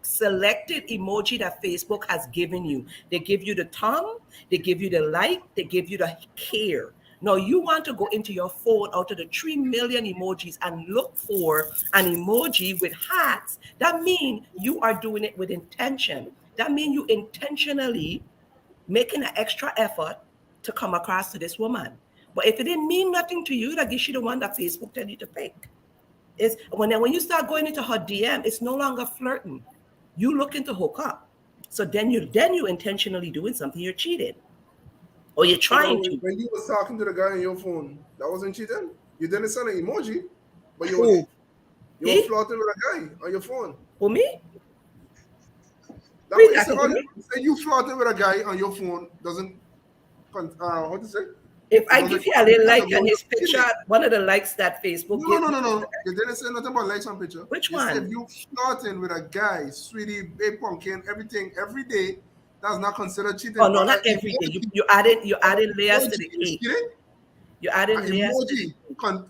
selected emoji that Facebook has given you. They give you the thumb, they give you the like, they give you the care. Now you want to go into your phone out of the 3 million emojis and look for an emoji with hearts. That means you are doing it with intention. That means you intentionally making an extra effort to come across to this woman. But if it didn't mean nothing to you, that gives you the one that Facebook tell you to pick. It's when you start going into her DM, it's no longer flirting. You looking to hook up. So then you intentionally doing something, you're cheating. Or you're trying to. When you was talking to the guy on your phone, that wasn't cheating? You didn't send an emoji? But Who? you're flirting with a guy on your phone. Who, me? That way, say you flirting with a guy on your phone doesn't, what to say? If I give you a little like on his picture, one of the likes that Facebook gives. No. They didn't say nothing about likes on picture. Which they one? Said if you flirting with a guy, sweetie, babe, pumpkin, everything, every day, that's not considered cheating. Oh no, not every day. You added layers to the cake. You added layers to the cake.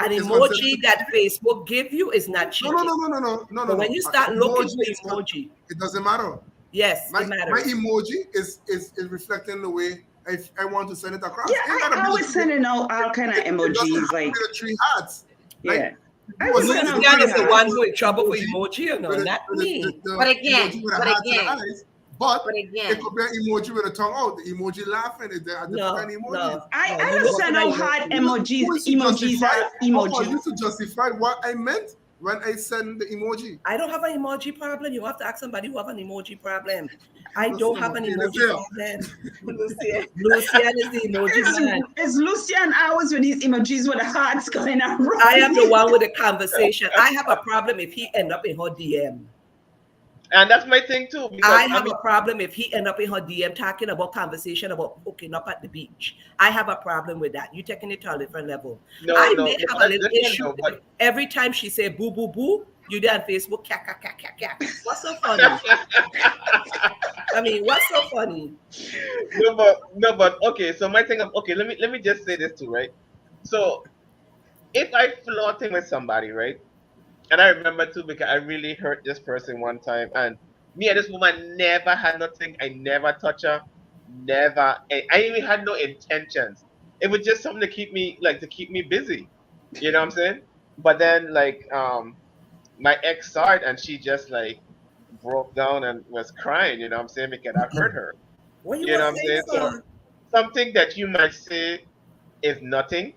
An emoji that Facebook give you is not cheating. No. But when you start looking for emoji, it doesn't matter. Yes, it matters. My emoji is reflecting the way I want to send it across. Yeah, I was sending out all kind of emojis, like the three hearts. Yeah. Lucian is the one who in trouble for emoji, or no? Not me. But again, it could be an emoji with a tongue out. The emoji laughing is there. No. I don't send out hard emojis. Emojis are emojis. I used to justify what I meant when I send the emoji. I don't have an emoji problem. You have to ask somebody who have an emoji problem. I don't have an emoji problem. Lucian is the emoji man. It's Lucian hours with these emojis with the hearts going around. I am the one with the conversation. I have a problem if he end up in her DM. And that's my thing too. I have a problem if he end up in her DM talking about conversation about hooking up at the beach. I have a problem with that. You taking it to a different level. I may have a little issue. But every time she say boo boo boo, you there on Facebook, kak. What's so funny? I mean, what's so funny? No, but okay. So my thing, okay, let me just say this too, right? So if I flirting with somebody, right? And I remember too, because I really hurt this person one time, and me and this woman never had nothing. I never touch her, never. I even had no intentions. It was just something to keep me busy. You know what I'm saying? But then my ex saw it, and she just broke down and was crying. You know what I'm saying? Because I hurt her. What you know what I'm saying? So something that you might say is nothing,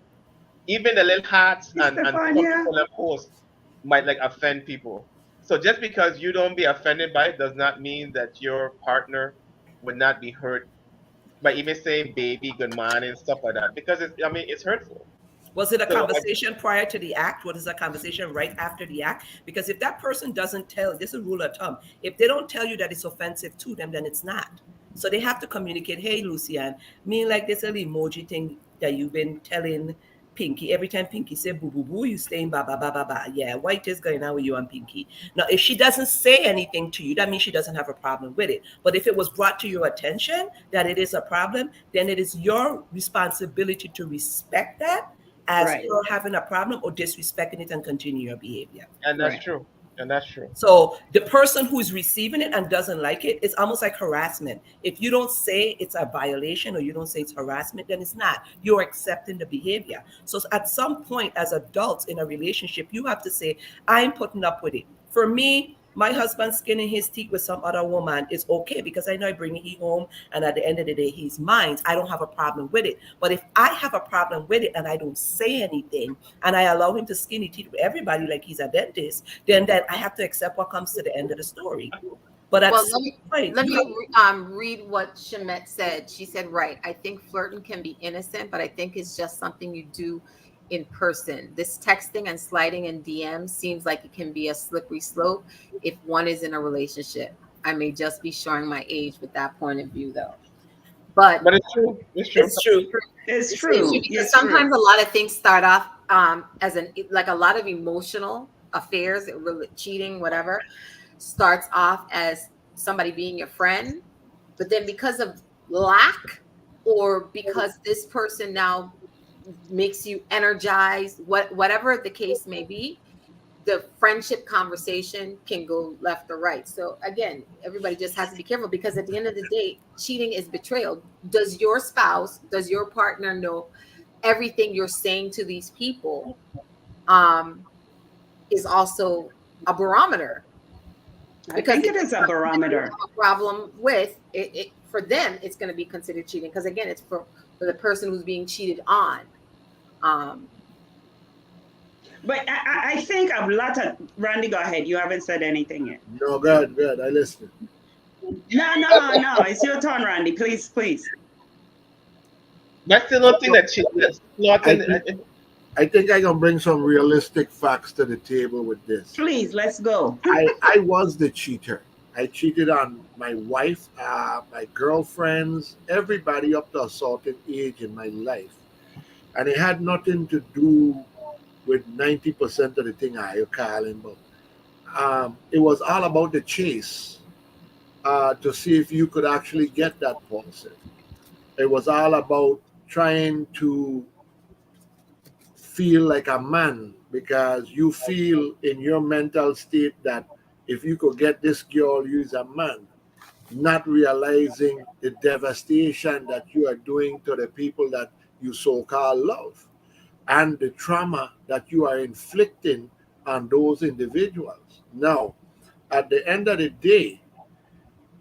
even the little hearts and posts might offend people. So just because you don't be offended by it does not mean that your partner would not be hurt by even saying baby, good morning, stuff like that. Because it's hurtful. Was it a conversation prior to the act? What is a conversation right after the act? Because if that person doesn't tell, this is a rule of thumb, if they don't tell you that it's offensive to them, then it's not. So they have to communicate, hey, Lucian, me like this little emoji thing that you've been telling Pinky. Every time Pinky say boo boo boo, you saying ba ba ba ba ba. Yeah, what is going on with you and Pinky? Now, if she doesn't say anything to you, that means she doesn't have a problem with it. But if it was brought to your attention that it is a problem, then it is your responsibility to respect that as you're having a problem or disrespecting it and continue your behavior. And that's true. And that's true. So the person who's receiving it and doesn't like it, it's almost like harassment. If you don't say it's a violation or you don't say it's harassment, then it's not. You're accepting the behavior. So at some point as adults in a relationship, you have to say, I'm putting up with it. For me, my husband skinning his teeth with some other woman is okay because I know I bring him home and at the end of the day, he's mine. I don't have a problem with it. But if I have a problem with it and I don't say anything and I allow him to skin his teeth with everybody like he's a dentist, then I have to accept what comes to the end of the story. But let me read what Shemet said. She said, right, I think flirting can be innocent, but I think it's just something you do in person. This texting and sliding in DMs seems like it can be a slippery slope if one is in a relationship. I may just be showing my age with that point of view, though. But it's true. It's true. Because sometimes a lot of things start off as a lot of emotional affairs, cheating, whatever, starts off as somebody being your friend, but then because of lack or because this person now makes you energized, whatever the case may be, the friendship conversation can go left or right. So again, everybody just has to be careful because at the end of the day, cheating is betrayal. Does your spouse, does your partner know everything you're saying to these people is also a barometer? Because I think it is a barometer. A problem with it for them, it's going to be considered cheating because again, it's for the person who's being cheated on. But I think a lot of Randy, go ahead. You haven't said anything yet. No, good. I listen. No. It's your turn, Randy. Please. That's the one thing that cheating. I think I can bring some realistic facts to the table with this. Please, let's go. I was the cheater. I cheated on my wife, my girlfriends, everybody up to a certain age in my life. And it had nothing to do with 90% of the thing I calling, but it was all about the chase to see if you could actually get that person. It was all about trying to feel like a man because you feel in your mental state that if you could get this girl, you's a man, not realizing the devastation that you are doing to the people that you so-called love and the trauma that you are inflicting on those individuals. Now, at the end of the day,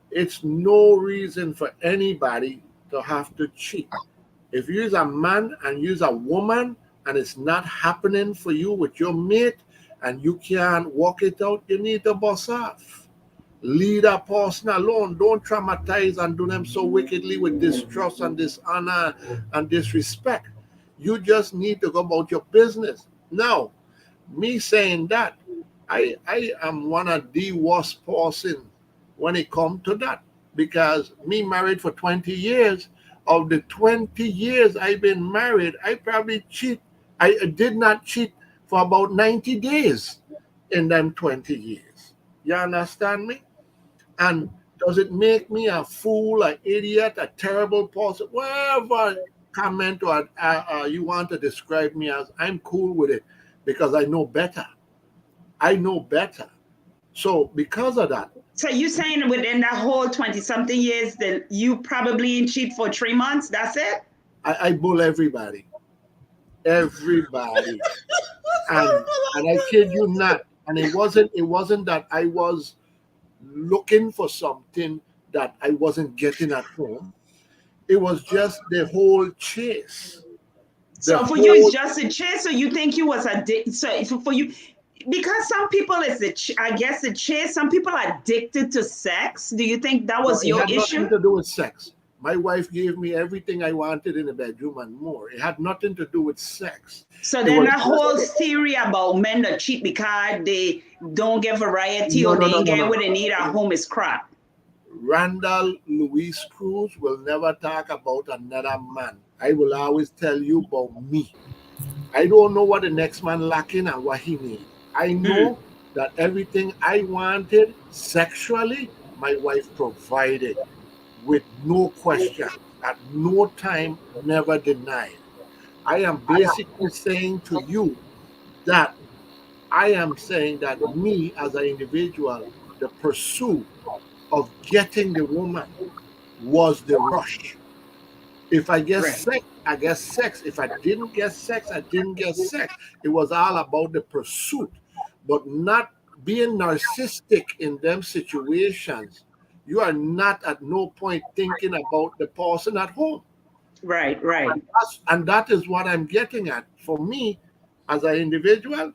it's no reason for anybody to have to cheat. If you're a man and you're a woman and it's not happening for you with your mate and you can't work it out, you need to bust off. Leave that person alone. Don't traumatize and do them so wickedly with distrust and dishonor and disrespect. You just need to go about your business. Now, me saying that, I am one of the worst person when it comes to that. Because me married for 20 years, of the 20 years I've been married, I probably cheat. I did not cheat for about 90 days in them 20 years. You understand me? And does it make me a fool, an idiot, a terrible person? Whatever comment or you want to describe me as, I'm cool with it because I know better. I know better. So because of that. So you saying within that whole 20-something years that you probably cheat for 3 months? That's it? I bull everybody. Everybody. and I kid you not. And it wasn't that I was looking for something that I wasn't getting at home. It was just the whole chase. So for you, it's just a chase. So you think you was so for you, because some people I guess the chase. Some people are addicted to sex. Do you think that was your issue? It had nothing to do with sex. My wife gave me everything I wanted in the bedroom and more. It had nothing to do with sex. So then the whole theory about men that cheat because they don't get variety or they ain't get what they need at home is crap. Randall Louise Cruz will never talk about another man. I will always tell you about me. I don't know what the next man lacking and what he needs. I know that everything I wanted sexually, my wife provided with no question, at no time, never denied. I am basically saying to you that I am saying that me as an individual, the pursuit of getting the woman was the rush. If I get sex, I get sex. If I didn't get sex, I didn't get sex. It was all about the pursuit, but not being narcissistic in them situations. You are not at no point thinking about the person at home. Right. And that is what I'm getting at. For me, as an individual,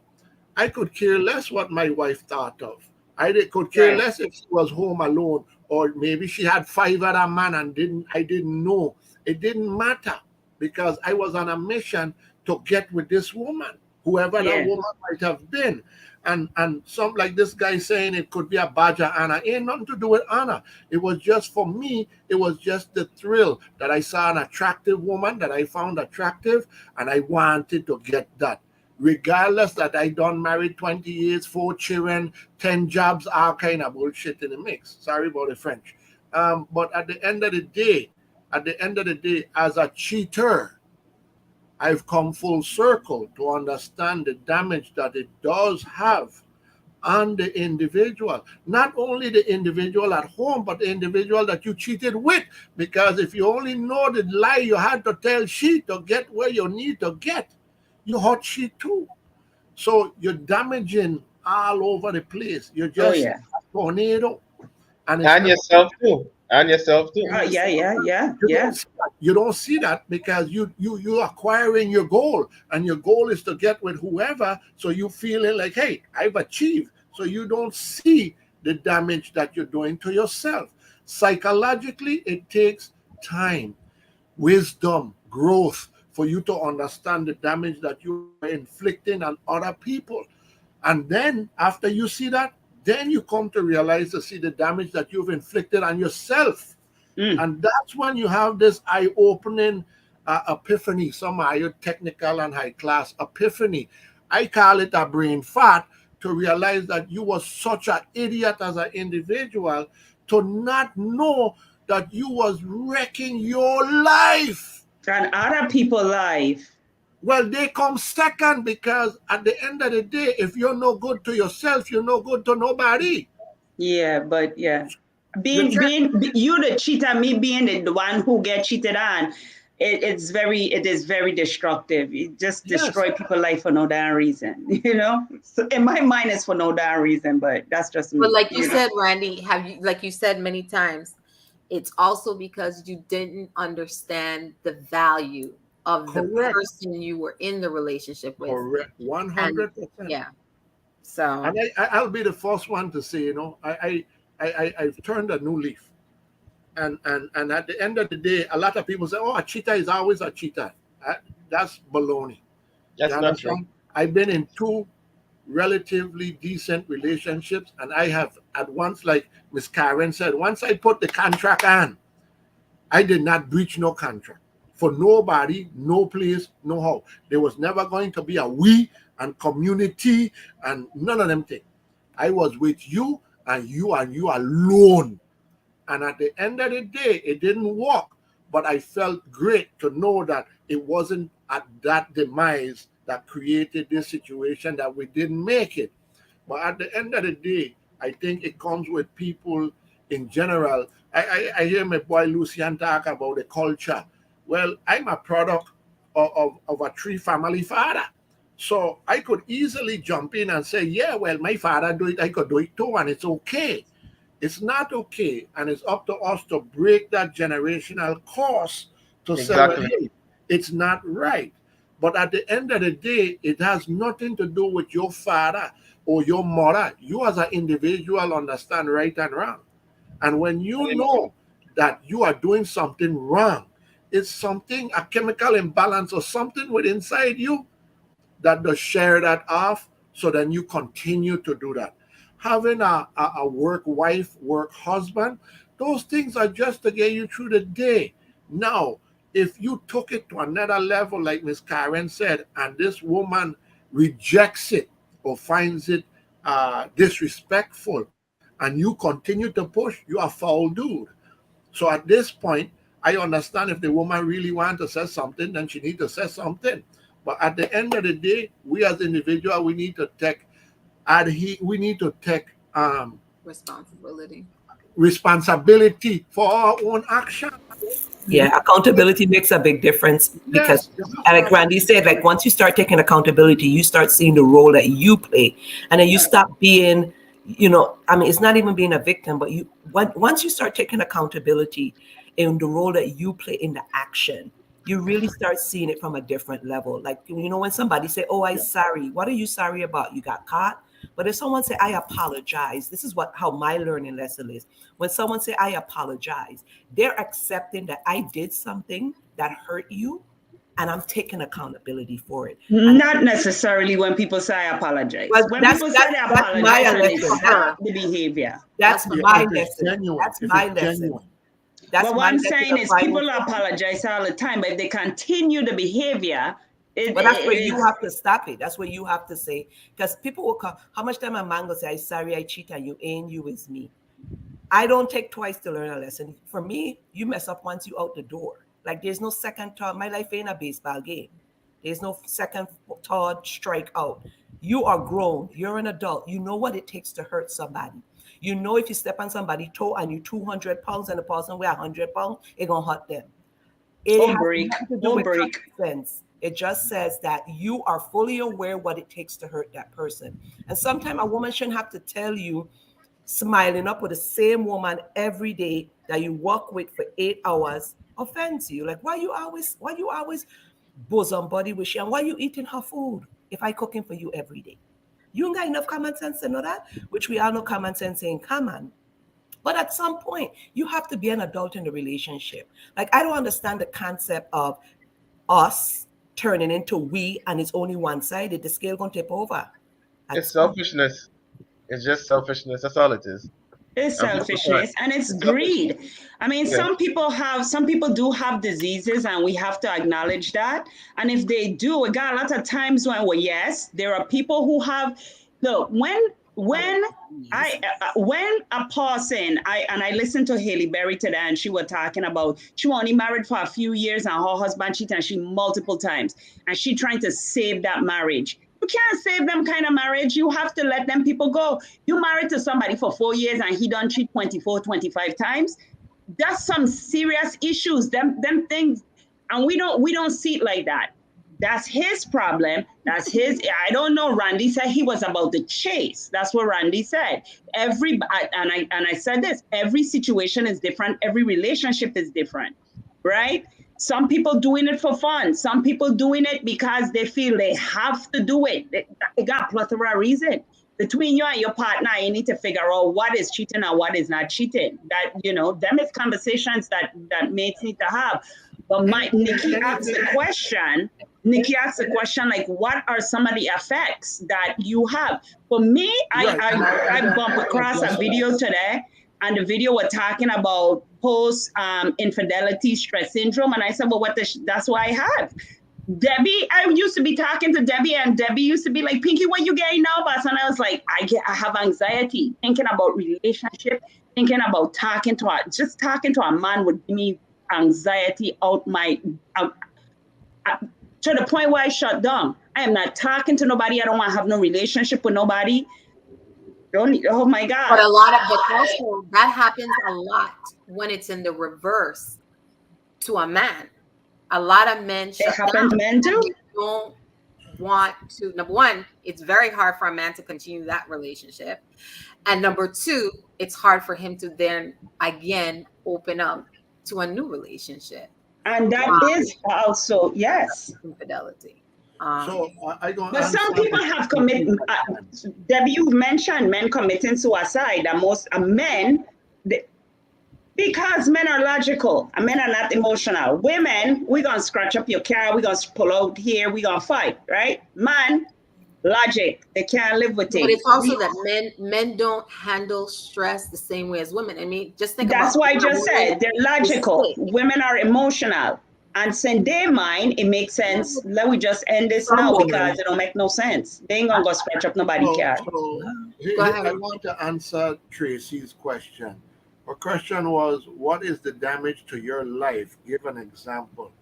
I could care less what my wife thought of. I could care less if she was home alone, or maybe she had 5 other men and I didn't know. It didn't matter because I was on a mission to get with this woman, whoever that woman might have been. And some like this guy saying it could be a badge of honor. Ain't nothing to do with honor. It was just for me, it was just the thrill that I saw an attractive woman that I found attractive and I wanted to get that. Regardless that I done married 20 years, 4 children, 10 jobs, all kind of bullshit in the mix. Sorry about the French. But at the end of the day, as a cheater, I've come full circle to understand the damage that it does have on the individual. Not only the individual at home, but the individual that you cheated with. Because if you only know the lie you had to tell she to get where you need to get, you hurt she too. So you're damaging all over the place. You're just a tornado. And yourself too. Yeah. You don't see that because you're acquiring your goal, and your goal is to get with whoever. So you feeling like, hey, I've achieved. So you don't see the damage that you're doing to yourself. Psychologically, it takes time, wisdom, growth for you to understand the damage that you are inflicting on other people. And then after you see that, then you come to realize to see the damage that you've inflicted on yourself. And that's when you have this eye-opening epiphany. Some are technical and high-class epiphany. I call it a brain fart, to realize that you were such an idiot as an individual to not know that you was wrecking your life. And other people's life. Well, they come second, because at the end of the day, if you're no good to yourself, you're no good to nobody. Yeah, but yeah. Being you the cheater, me being the one who get cheated on, it is very destructive. It just destroy people's life for no damn reason, you know. So in my mind, it's for no damn reason, but that's just me. But like you said, Randy, like you said many times, it's also because you didn't understand the value of the person you were in the relationship with. Correct, 100%. Yeah. So, and I'll be the first one to say, you know, I've turned a new leaf. And at the end of the day, a lot of people say, "Oh, a cheater is always a cheater." That's baloney. That's not true. I've been in 2 relatively decent relationships, and I have at once, like Miss Karen said, once I put the contract on, I did not breach no contract for nobody, no place, no how. There was never going to be a we and community and none of them things. I was with you and you alone. And at the end of the day, it didn't work. But I felt great to know that it wasn't at that demise that created this situation, that we didn't make it. But at the end of the day, I think it comes with people in general. I hear my boy Lucian talk about the culture. Well, I'm a product of a 3-family father. So I could easily jump in and say, yeah, well, my father do it, I could do it too, and it's okay. It's not okay, and it's up to us to break that generational curse to say, well, hey, it's not right. But at the end of the day, it has nothing to do with your father or your mother. You as an individual understand right and wrong. And when you know that you are doing something wrong, it's something, a chemical imbalance or something within inside you that does share that off, so then you continue to do that. Having a work wife, work husband, those things are just to get you through the day. Now, if you took it to another level, like Miss Karen said, and this woman rejects it or finds it disrespectful, and you continue to push, you are a foul dude. So at this point, I understand if the woman really wants to say something, then she needs to say something. But at the end of the day, we as individuals, we need to take responsibility for our own action. Yeah, accountability makes a big difference, because, like Randy said, like once you start taking accountability, you start seeing the role that you play, and then you stop being, you know, I mean, it's not even being a victim, but once you start taking accountability in the role that you play in the action, you really start seeing it from a different level. Like, you know, when somebody say, "Oh, I'm sorry," what are you sorry about? You got caught? But if someone say, "I apologize," this is how my learning lesson is. When someone say, "I apologize," they're accepting that I did something that hurt you, and I'm taking accountability for it. Not necessarily when people say I apologize. Well, when people say they apologize, they stop the behavior. That's my lesson. That's my lesson. But what I'm saying is people apologize all the time, but if they continue the behavior, but that's where you have to stop it. That's where you have to say, because people will come, how much time a man will say, "I'm sorry, I cheat on you, and you is me." I don't take twice to learn a lesson. For me, you mess up once you out the door. Like there's no second thought. My life ain't a baseball game. There's no second thought strike out. You are grown. You're an adult. You know what it takes to hurt somebody. You know if you step on somebody's toe and you 200 pounds and the person weigh 100 pounds, it's going to hurt them. It has nothing to do with common sense. It just says that you are fully aware what it takes to hurt that person. And sometimes a woman shouldn't have to tell you, smiling up with the same woman every day that you work with for 8 hours offends you. Like, why you always bosom body with you, and why you eating her food if I cooking for you every day? You ain't got enough common sense to know that, which we all know common sense ain't common. But at some point, you have to be an adult in the relationship. Like, I don't understand the concept of us turning into we, and it's only one-sided, the scale gonna tip over. It's selfishness. It's just selfishness. That's all it is. It's selfishness and it's greed. I mean, some people do have diseases, and we have to acknowledge that. And if they do, we got a lot of times when, well, yes, there are people who have, look, when a person, I listened to Haley Berry today, and she was talking about she was only married for a few years and her husband cheated and she multiple times, and she trying to save that marriage. You can't save them kind of marriage. You have to let them people go. You married to somebody for 4 years and he done cheat 24, 25 times. That's some serious issues. Them things, and we don't see it like that. That's his problem. That's his. I don't know. Randy said he was about the chase. That's what Randy said. I said this. Every situation is different. Every relationship is different, right? Some people doing it for fun. Some people doing it because they feel they have to do it. They got a plethora of reason. Between you and your partner, you need to figure out what is cheating and what is not cheating. That, them is conversations that mates need to have. But Nikki asked the question, like, what are some of the effects that you have? For me, I bumped across a video today, and the video was talking about post infidelity stress syndrome. And I said, well, that's what I have. Debbie, I used to be talking to Debbie, and Debbie used to be like, Pinky, what you getting now, boss? And I was like, I have anxiety thinking about relationship, thinking about talking to a man would give me anxiety out my, to the point where I shut down. I am not talking to nobody. I don't want to have no relationship with nobody. Oh my God. But also that happens a lot when it's in the reverse to a man. A lot of men men too. Don't want to. Number one, it's very hard for a man to continue that relationship. And number two, it's hard for him to then again open up to a new relationship. And that is also, yes, infidelity. But some people have committed. Debbie, you mentioned men committing suicide. And most men, because men are logical and men are not emotional. Women, we're gonna scratch up your car, we're gonna pull out here, we're gonna fight, right? Man, logic, they can't live with it. But it's also that men don't handle stress the same way as women. I mean, just think that's why I just said they're logical. Women are emotional. And in their mind, it makes sense. Let me just end this now because it don't make no sense. They ain't gonna go scratch up nobody's car. I want to answer Tracy's question. Her question was, what is the damage to your life? Give an example.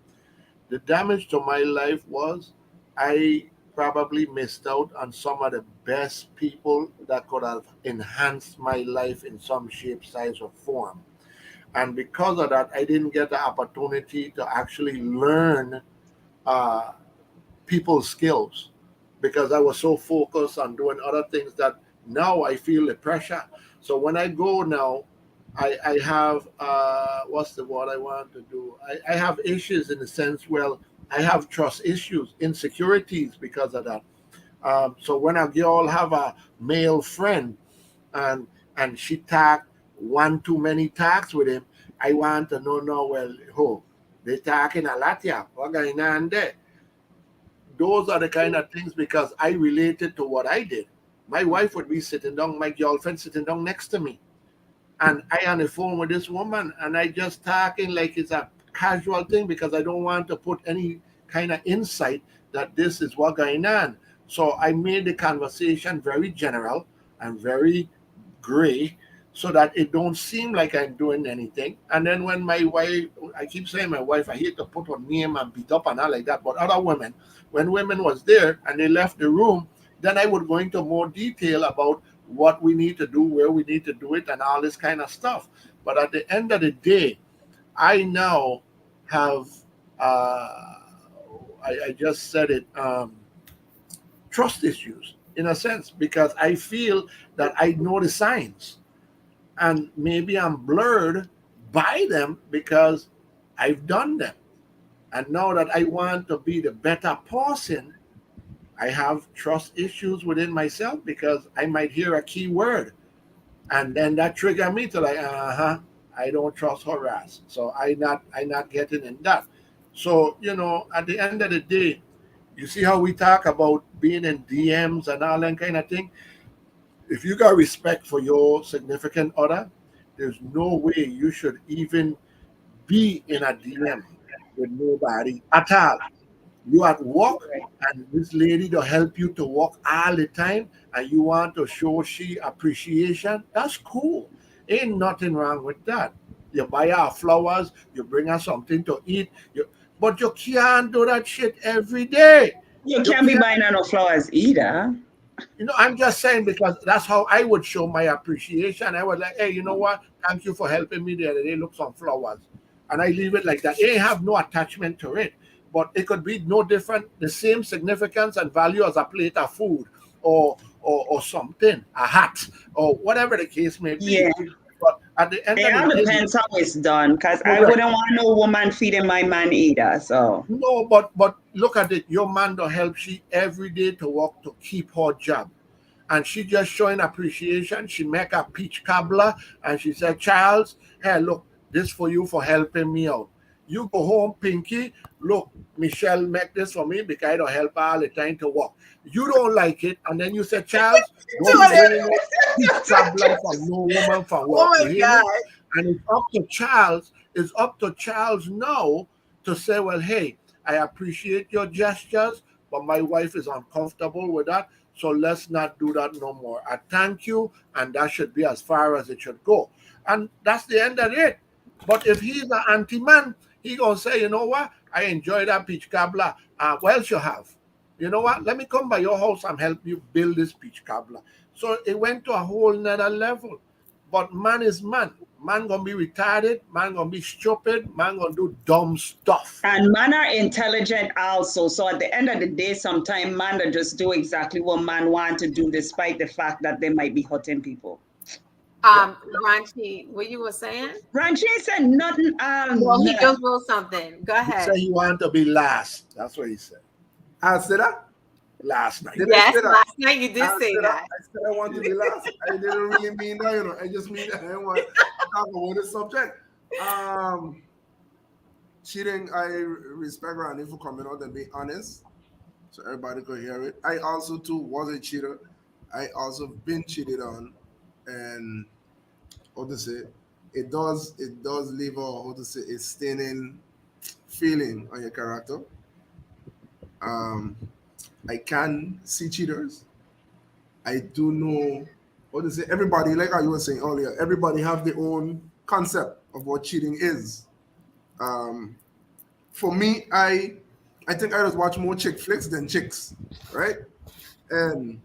The damage to my life was I probably missed out on some of the best people that could have enhanced my life in some shape, size, or form. And because of that, I didn't get the opportunity to actually learn people's skills because I was so focused on doing other things that now I feel the pressure. So when I go now, I have, what's the word I want to do? I have issues in the sense, well, I have trust issues, insecurities because of that. So when a girl have a male friend and she talk one too many talks with him, I want to know, well, they talking a lot here. What going on there? Those are the kind of things because I related to what I did. My wife would be sitting down, my girlfriend sitting down next to me. And I on the phone with this woman and I just talking like it's a casual thing because I don't want to put any kind of insight that this is what going on. So I made the conversation very general and very gray so that it don't seem like I'm doing anything. And then when my wife, I keep saying my wife, I hate to put her name and beat up and all like that, but other women, when women was there and they left the room, then I would go into more detail about what we need to do, where we need to do it, and all this kind of stuff. But at the end of the day, I now have, I just said it, trust issues in a sense, because I feel that I know the signs. And maybe I'm blurred by them because I've done them. And now that I want to be the better person, I have trust issues within myself because I might hear a key word. And then that trigger me to like, I don't trust her ass. So I not getting in that. So, at the end of the day, you see how we talk about being in DMs and all that kind of thing? If you got respect for your significant other, there's no way you should even be in a DM with nobody at all. You at work and this lady to help you to work all the time and you want to show she appreciation, that's cool. Ain't nothing wrong with that. You buy her flowers, you bring her something to eat, but you can't do that shit every day. You can't be buying her no flowers either. I'm just saying because that's how I would show my appreciation. I was like, hey, you know what? Thank you for helping me the other day. Look, some flowers. And I leave it like that. It have no attachment to it. But it could be no different, the same significance and value as a plate of food or something, a hat, or whatever the case may be. Yeah. But at the end It of all the day, depends how it's done, because I wouldn't want no woman feeding my man either. So no, but look at it. Your man to help she every day to work to keep her job. And she just showing appreciation. She make a peach cobbler and she said, Charles, hey, look, this for you for helping me out. You go home, Pinky. Look, Michelle make this for me because I don't help her all the time to work. You don't like it, and then you say, Charles, don't bring no peach cobbler for no woman for work. Oh my God. And it's up to Charles. It's up to Charles now to say, well, hey, I appreciate your gestures, but my wife is uncomfortable with that. So let's not do that no more. I thank you, and that should be as far as it should go. And that's the end of it. But if he's an anti-man, he gonna say, you know what? I enjoy that peach cobbler. What else you have? You know what? Let me come by your house and help you build this peach cobbler. So it went to a whole nother level. But man is man. Man gonna be retarded, man gonna be stupid, man gonna do dumb stuff. And man are intelligent also. So at the end of the day, sometimes man will just do exactly what man want to do, despite the fact that they might be hurting people. Ranchi, what you were saying? Ranchi said nothing. Well, he just wrote something. Go ahead. He said he wanted to be last. That's what he said. I said that last night. Yes, last night you did say that. I said I want to be last. I didn't really mean that, I just mean that I didn't want to talk about the subject. Cheating, I respect Randy for coming out and being honest, so everybody could hear it. I also too was a cheater. I also been cheated on, and how to say, it does leave a staining feeling on your character. I can see cheaters. I do know what is it. Everybody, like how you were saying earlier, everybody have their own concept of what cheating is. For me, I think I just watch more chick flicks than chicks, right? And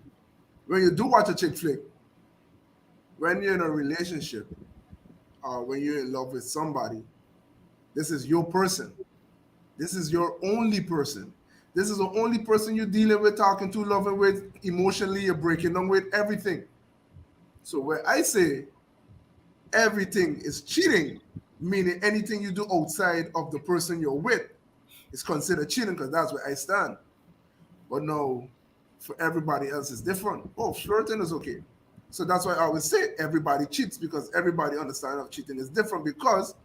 when you do watch a chick flick, when you're in a relationship or when you're in love with somebody, this is your person. This is your only person. This is the only person you're dealing with, talking to, loving with, emotionally, you're breaking down with, everything. So when I say everything is cheating, meaning anything you do outside of the person you're with is considered cheating, because that's where I stand. But no, for everybody else it's different. Oh, flirting is okay. So that's why I always say everybody cheats, because everybody understanding of cheating is different, because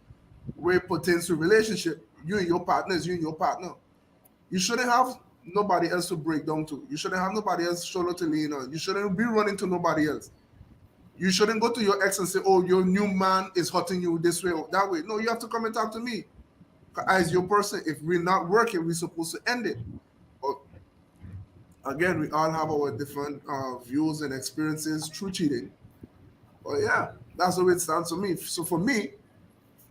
where it pertains to relationship, you and your partner is you and your partner. You shouldn't have nobody else to break down to. You shouldn't have nobody else shoulder to lean on. You shouldn't be running to nobody else. You shouldn't go to your ex and say, oh, your new man is hurting you this way or that way. No, you have to come and talk to me. As your person, if we're not working, we're supposed to end it. But again, we all have our different views and experiences through cheating. But yeah, that's the way it stands for me. So for me,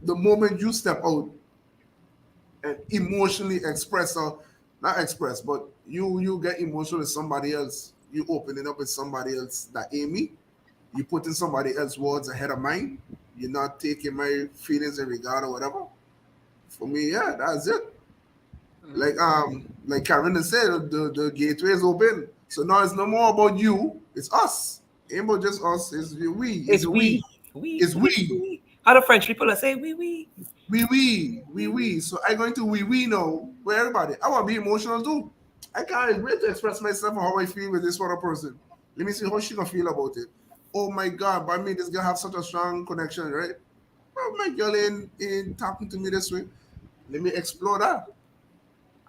the moment you step out and emotionally express, or not express, but you get emotional with somebody else, you open it up with somebody else that ain't me, you putting somebody else's words ahead of mine, you're not taking my feelings in regard or whatever. For me, yeah, that's it. Like Karen said, the gateway is open. So now it's no more about you, it's us. It ain't about just us, it's we. It's we. It's we. How the French people say we. We. So I'm going to we now with everybody. I want to be emotional too. I can't wait to express myself how I feel with this other person. Let me see how she gonna feel about it. Oh my God, but I mean, this girl have such a strong connection, right? Oh, my girl in talking to me this way. Let me explore that.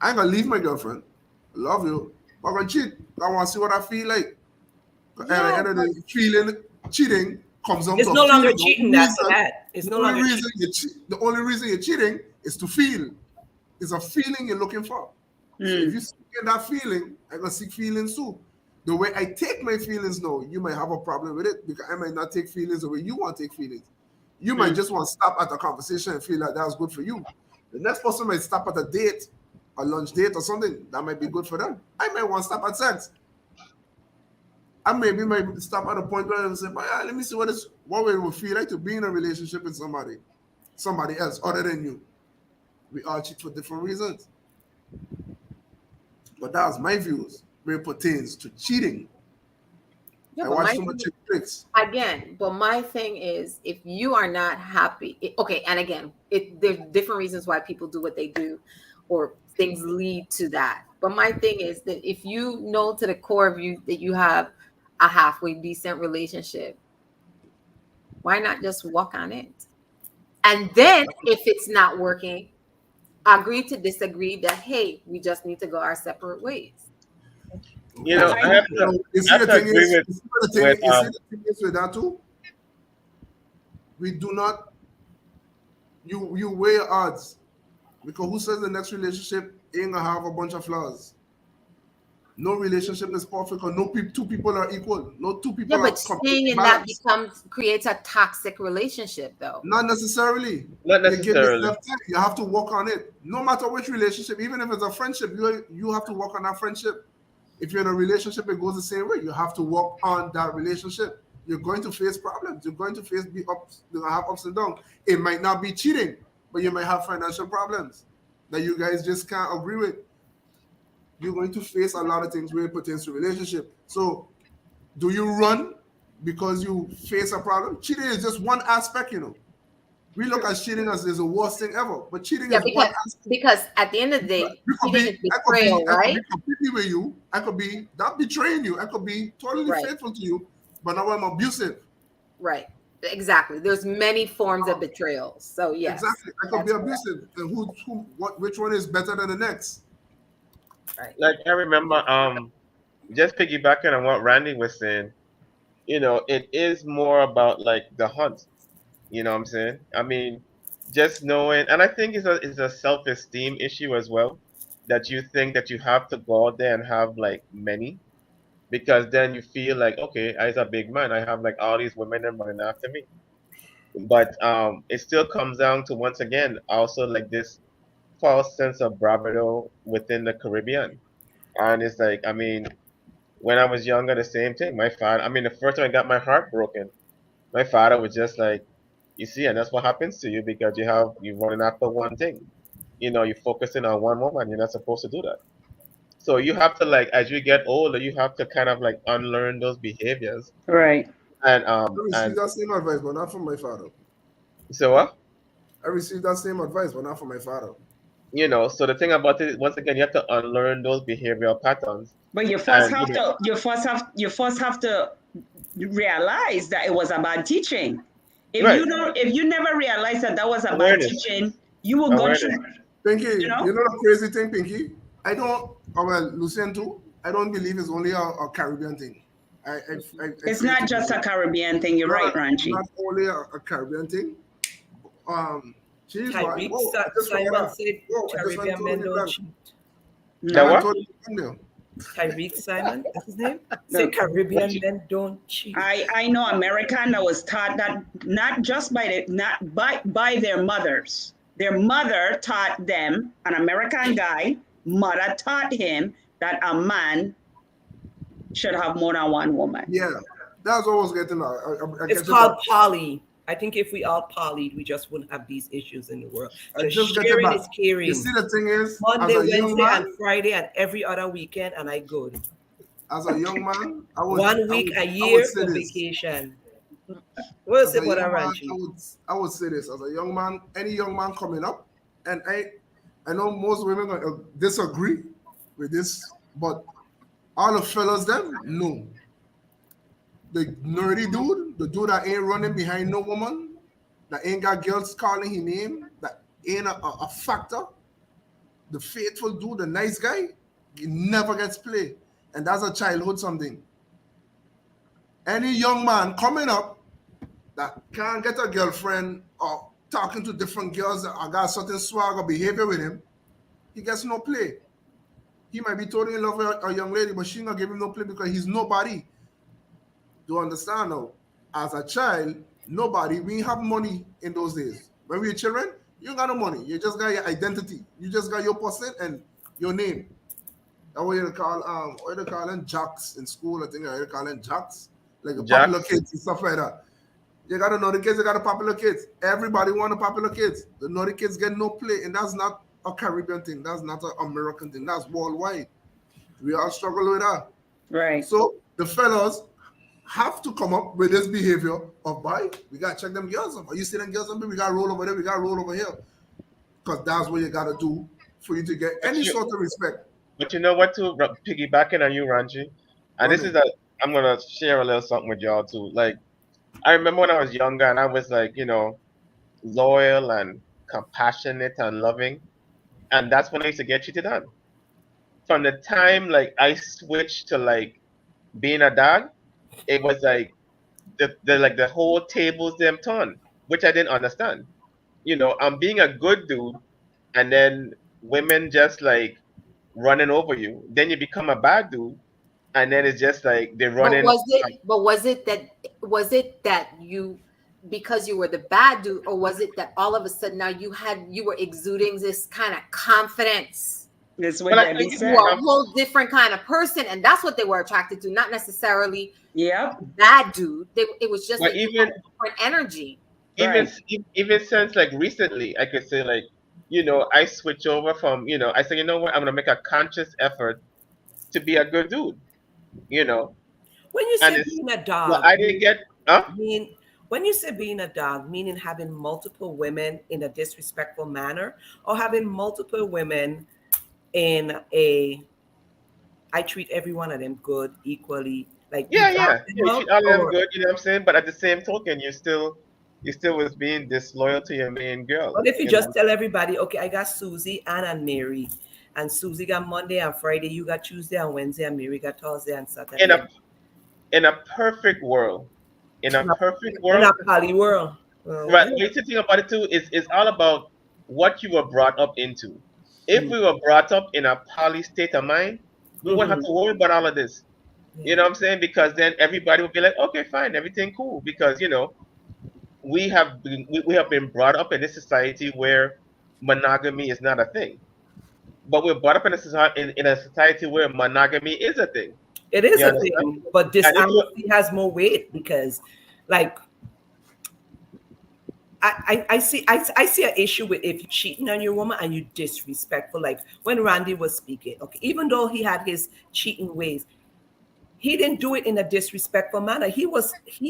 I ain't gonna leave my girlfriend. I love you. But I'm gonna cheat. I want to see what I feel like. And at the end of the feeling, cheating comes down it's to no a longer feeling. cheating after that. It's no longer The only reason you're cheating is to feel. It's a feeling you're looking for. So if you get that feeling, I'm gonna seek feelings too. The way I take my feelings now, you might have a problem with it because I might not take feelings the way you want to take feelings. You might just want to stop at a conversation and feel like that's good for you. The next person might stop at a date, a lunch date or something that might be good for them. I might want to stop at sex. I maybe might stop at a point where I say, let me see what it would feel like to be in a relationship with somebody else other than you. We all cheat for different reasons. But that's my views when it pertains to cheating. Yeah, I watch too much tricks. Again, but my thing is, if you are not happy, okay, and again, there's different reasons why people do what they do, or things lead to that. But my thing is that if you know to the core of you that you have a halfway decent relationship, why not just walk on it? And then if it's not working, agree to disagree that, hey, we just need to go our separate ways. You know, I have to agree with that too. We do not. You weigh your odds, because who says the next relationship ain't gonna have a bunch of flaws? No relationship is perfect, or two people are equal. No two people. Yeah, but staying in that creates a toxic relationship, though. Not necessarily. Not necessarily. You have to work on it. No matter which relationship, even if it's a friendship, you have to work on that friendship. If you're in a relationship, it goes the same way. You have to work on that relationship. You're going to face problems. You're going to face you're gonna have ups and downs. It might not be cheating, but you might have financial problems that you guys just can't agree with. You're going to face a lot of things where it pertains to relationship. So, do you run because you face a problem? Cheating is just one aspect, We look at cheating as the worst thing ever, but cheating is one aspect. Because at the end of the day, cheating is betrayal, right? I could be completely with you. I could be not betraying you. I could be totally faithful to you, but now I'm abusive. Right. Exactly. There's many forms of betrayal. So yes. Exactly. I could be abusive. And which one is better than the next? Right. Like I remember, just piggybacking on what Randy was saying, it is more about like the hunt. You know what I'm saying? I mean, just knowing, and I think it's a self-esteem issue as well, that you think that you have to go out there and have like many, because then you feel like, okay, I'm a big man, I have like all these women and running after me. But it still comes down to, once again, also like this false sense of bravado within the Caribbean. And it's like, I mean, when I was younger, the same thing. My father, I mean, the first time I got my heart broken, my father was just like, you see, and that's what happens to you because you're running after one thing. You're focusing on one woman. You're not supposed to do that. So you have to, like, as you get older, you have to kind of like unlearn those behaviors. Right. And I received that same advice, but not from my father. So what? I received that same advice, but not from my father. So the thing about it, once again, you have to unlearn those behavioral patterns. But you first have to realize that it was a bad teaching. If you never realize that was a bad teaching, you will go through. Pinky, you know the crazy thing, Pinky? Lucien too. I don't believe it's only a Caribbean thing. It's not just a Caribbean thing. You're right, Ranchi. Not only a Caribbean thing. She's Tyreek Simon said Caribbean men don't cheat. Tyreek Simon, that's his name? Say Caribbean men don't cheat. I know American that was taught that not just by their mothers. Their mother taught them, an American guy, mother taught him that a man should have more than one woman. Yeah, that's what I was getting at. It's called poly. I think if we all polyed, we just wouldn't have these issues in the world. So sharing is caring. You see, the thing is, Monday, Wednesday, and Friday, and every other weekend, and I go. As a young man, I would 1 week a year for vacation. We'll say what I would say this as a young man, any young man coming up, and I know most women gonna disagree with this, but all the fellas them, no. The nerdy dude, the dude that ain't running behind no woman, that ain't got girls calling his name, that ain't a factor. the faithful dude, the nice guy, he never gets play. And that's a childhood something. Any young man coming up that can't get a girlfriend or talking to different girls that got a certain swag or behavior with him, he gets no play. He might be totally in love with a young lady, but she not give him no play because he's nobody. Do you understand now? As a child, nobody, we have money in those days. When we were children, you ain't got no money. You just got your identity. You just got your person and your name. That's what you call what you call them jocks in school. I think you call them jocks. Like the popular kids and stuff like that. You gotta know the kids, you got the popular kids. Everybody want the popular kids. The naughty kids get no play, and that's not a Caribbean thing. That's not an American thing. That's worldwide. We all struggle with that. Right. So the fellas have to come up with this behavior of we gotta check them girls up. Are you see them girls up? We gotta roll over there, we gotta roll over here. Because that's what you gotta do for you to get any sort of respect. But you know what, too, piggybacking on you, Ranji, and this is I'm gonna share a little something with y'all too. Like, I remember when I was younger and I was like, loyal and compassionate and loving, and that's when I used to get cheated on. From the time like I switched to like being a dad, it was like the whole tables them turn, which I didn't understand. I'm being a good dude, and then women just like running over you. Then you become a bad dude, and then it's just like they're running. But was it that you, because you were the bad dude, or was it that all of a sudden now you were exuding this kind of confidence? This way you are a whole different kind of person, and that's what they were attracted to, not necessarily bad dude. It was just a different energy. Even since like recently, I could say like, I switch over from, I say, you know what, I'm gonna make a conscious effort to be a good dude. When you say being a dog, well, I didn't get. When you say being a dog, meaning having multiple women in a disrespectful manner, or having multiple women in I treat every one of them good equally, like you treat all of them good, you know what I'm saying? But at the same token, you still was being disloyal to your main girl. But if you just tell everybody, okay, I got Susie, Anna, and Mary, and Susie got Monday and Friday, you got Tuesday and Wednesday, and Mary got Thursday and Saturday. In a perfect world, in a poly world, right? The thing about it too is all about what you were brought up into. If we were brought up in a poly state of mind, we wouldn't have to worry about all of this. You know what I'm saying? Because then everybody would be like, okay, fine, everything cool. Because we have been brought up in this society where monogamy is not a thing. But we're brought up in a society where monogamy is a thing. It is a thing, but dishonesty has more weight because, like, I see an issue with if you're cheating on your woman and you're disrespectful. Like when Randy was speaking, okay, even though he had his cheating ways, he didn't do it in a disrespectful manner. He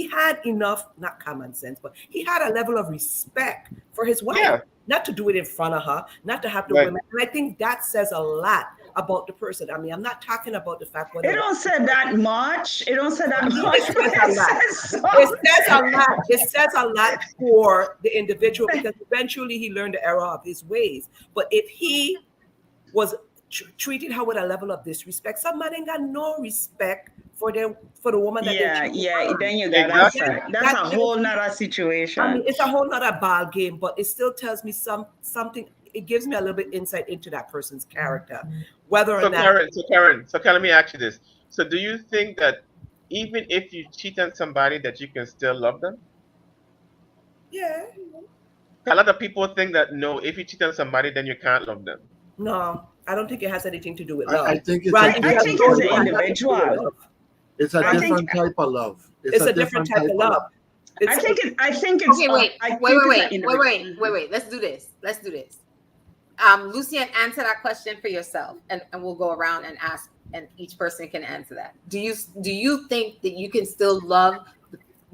had enough, not common sense, but he had a level of respect for his wife, not to do it in front of her, not to have the women. And I think that says a lot about the person. I mean, I'm not talking about the fact it don't say that much. It don't say that much. It says a lot for the individual because eventually he learned the error of his ways. But if he was treating her with a level of disrespect, somebody ain't got no respect for the woman that then you got that's a whole nother situation. I mean, it's a whole nother ball game, but it still tells me something. It gives me a little bit insight into that person's character, whether or not. Karen, let me ask you this: so, do you think that even if you cheat on somebody, that you can still love them? Yeah. A lot of people think that no, if you cheat on somebody, then you can't love them. No, I don't think it has anything to do with love. I think it's an individual. It's a different type of love. It's a different type of love. I think it's okay. Wait. Let's do this. Lucien, answer that question for yourself, and we'll go around and ask, and each person can answer that. Do you think that you can still love?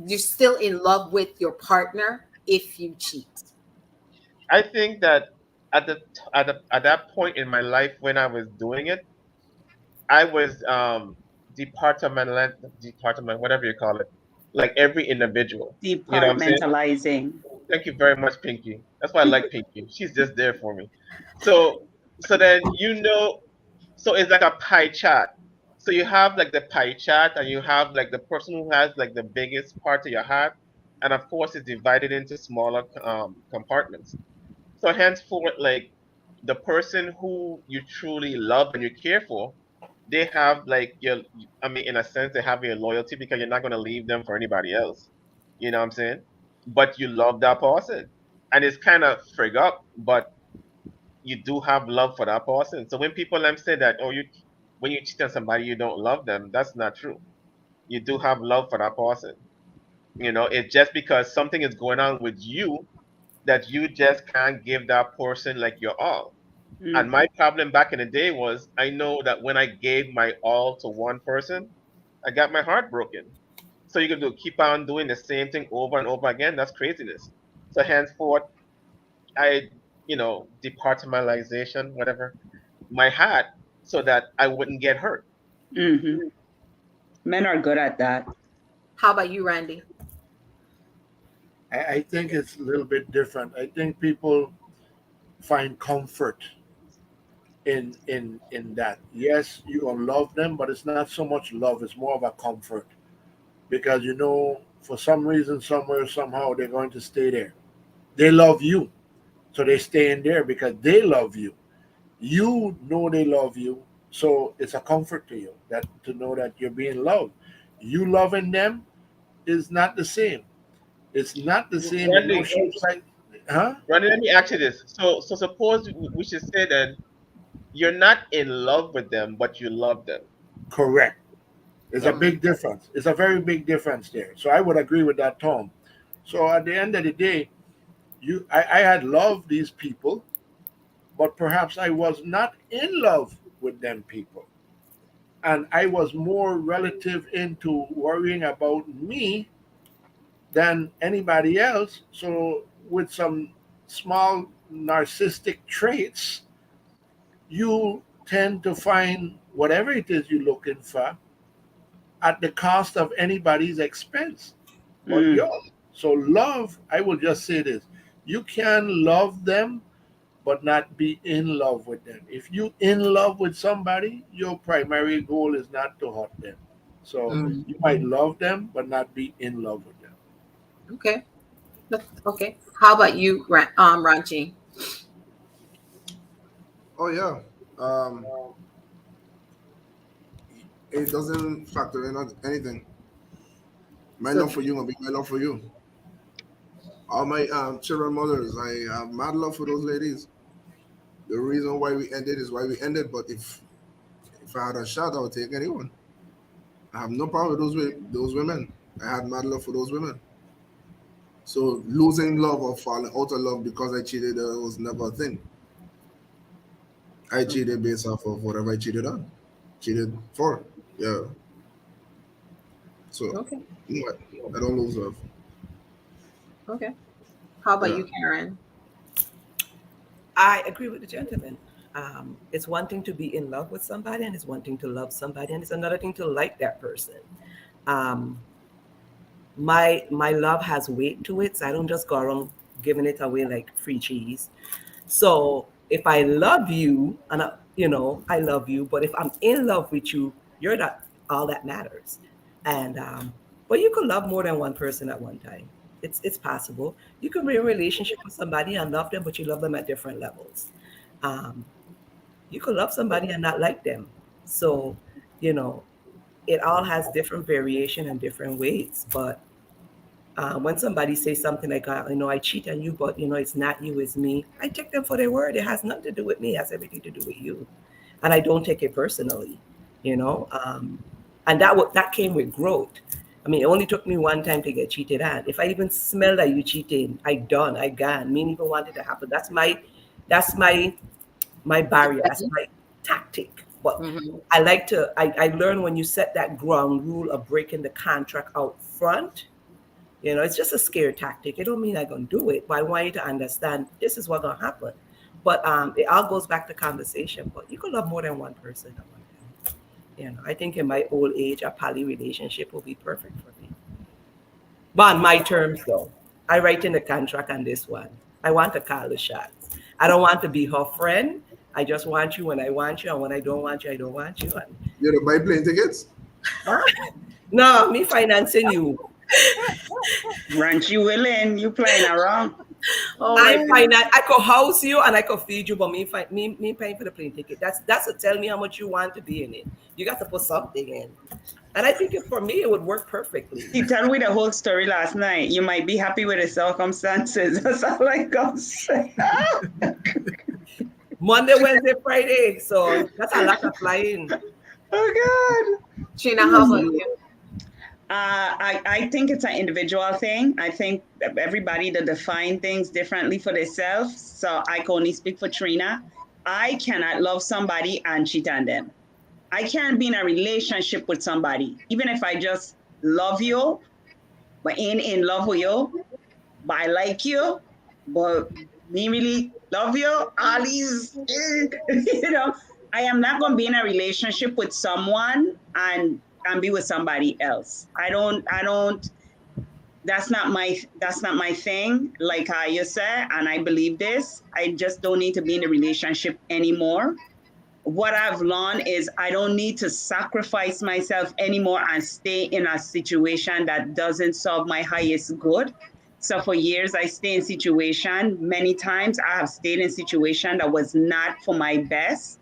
You're still in love with your partner if you cheat? I think that at that point in my life when I was doing it, I was department, whatever you call it, like every individual. Departmentalizing. Thank you very much, Pinky. That's why I like Pinky. She's just there for me. So So then so it's like a pie chart. So you have like the pie chart, and you have like the person who has like the biggest part of your heart, and of course it's divided into smaller compartments. So henceforth, like the person who you truly love and you care for, they have like your, I mean, in a sense, they have your loyalty because you're not going to leave them for anybody else. You know what I'm saying? But you love that person, and it's kind of frig up, but you do have love for that person. So when people say that, oh, when you cheat on somebody, you don't love them, that's not true. You do have love for that person. It's just because something is going on with you that you just can't give that person like your all. And my problem back in the day was I know that when I gave my all to one person, I got my heart broken. So you can keep on doing the same thing over and over again. That's craziness. So henceforth, I, departmentalization, whatever, my heart so that I wouldn't get hurt. Mm-hmm. Men are good at that. How about you, Randy? I think it's a little bit different. I think people find comfort in that. Yes, you will love them, but it's not so much love, it's more of a comfort. Because for some reason, somewhere, somehow, they're going to stay there. They love you. So they stay in there because they love you. You know they love you. So it's a comfort to you that to know that you're being loved. You loving them is not the same. It's not the same Randy, emotions like, huh? Randy, let me ask you this. So suppose we should say that you're not in love with them, but you love them. Correct. There's a big difference. It's a very big difference there. So I would agree with that, Tom. So at the end of the day, I had loved these people, but perhaps I was not in love with them people. And I was more relative into worrying about me than anybody else. So with some small narcissistic traits, you tend to find whatever it is you're looking for at the cost of anybody's expense but yours. So love, I will just say this: you can love them but not be in love with them. If you in love with somebody, your primary goal is not to hurt them. So you might love them but not be in love with them. Okay. Okay. How about you, Ranchi? Oh yeah. It doesn't factor in on anything. My So love for you will be my love for you. All my children mothers, I have mad love for those ladies. The reason why we ended is why we ended. But if I had a shot, I would take anyone. I have no problem with those women. I had mad love for those women. So losing love or falling out of love because I cheated was never a thing. I cheated based off of whatever I cheated on, cheated for. Yeah. So okay. you know what? I don't lose love. Okay. How about Yeah. you, Karen? I agree with the gentleman. It's one thing to be in love with somebody, and it's one thing to love somebody, and it's another thing to like that person. Um, my love has weight to it, so I don't just go around giving it away like free cheese. So if I love you, and I love you, but if I'm in love with you, you're not all that matters. And but you could love more than one person at one time. It's possible. You could be in a relationship with somebody and love them, but you love them at different levels. Um, you could love somebody and not like them. So, you know, it all has different variation and different weights. But when somebody says something like, I cheat on you, but it's not you, it's me. I take them for their word. It has nothing to do with me. It has everything to do with you, and I don't take it personally. You know, and that came with growth. I mean, it only took me one time to get cheated on. If I even smell that you cheating, I gone. Me even wanted to happen. That's my barrier. That's my tactic. But I learned when you set that ground rule of breaking the contract out front, it's just a scare tactic. It don't mean I'm gonna do it, but I want you to understand this is what's gonna happen. But it all goes back to conversation. But you could love more than one person at one time. I think in my old age, a poly relationship will be perfect for me. But on my terms, though, I write in the contract on this one. I want to call the shots. I don't want to be her friend. I just want you when I want you, and when I don't want you, I don't want you. And... You don't buy plane tickets? No, me financing you. Ranch you willing, you playing around. Oh, I could house you and I could feed you, but me paying for the plane ticket. That's to tell me how much you want to be in it. You got to put something in. And I think for me, it would work perfectly. You tell me the whole story last night. You might be happy with the circumstances. That's all I can say. Monday, Wednesday, Friday. So that's a lot of flying. Oh, God. Trina, how about you? I think it's an individual thing. I think everybody that define things differently for themselves. So I can only speak for Trina. I cannot love somebody and cheat on them. I can't be in a relationship with somebody, even if I just love you, but ain't in love with you, but I like you, but me really love you. All these, I am not going to be in a relationship with someone and be with somebody else. I don't, that's not my thing. Like you said, and I believe this, I just don't need to be in a relationship anymore. What I've learned is I don't need to sacrifice myself anymore and stay in a situation that doesn't serve my highest good. So for years, I stay in situation. Many times I have stayed in situation that was not for my best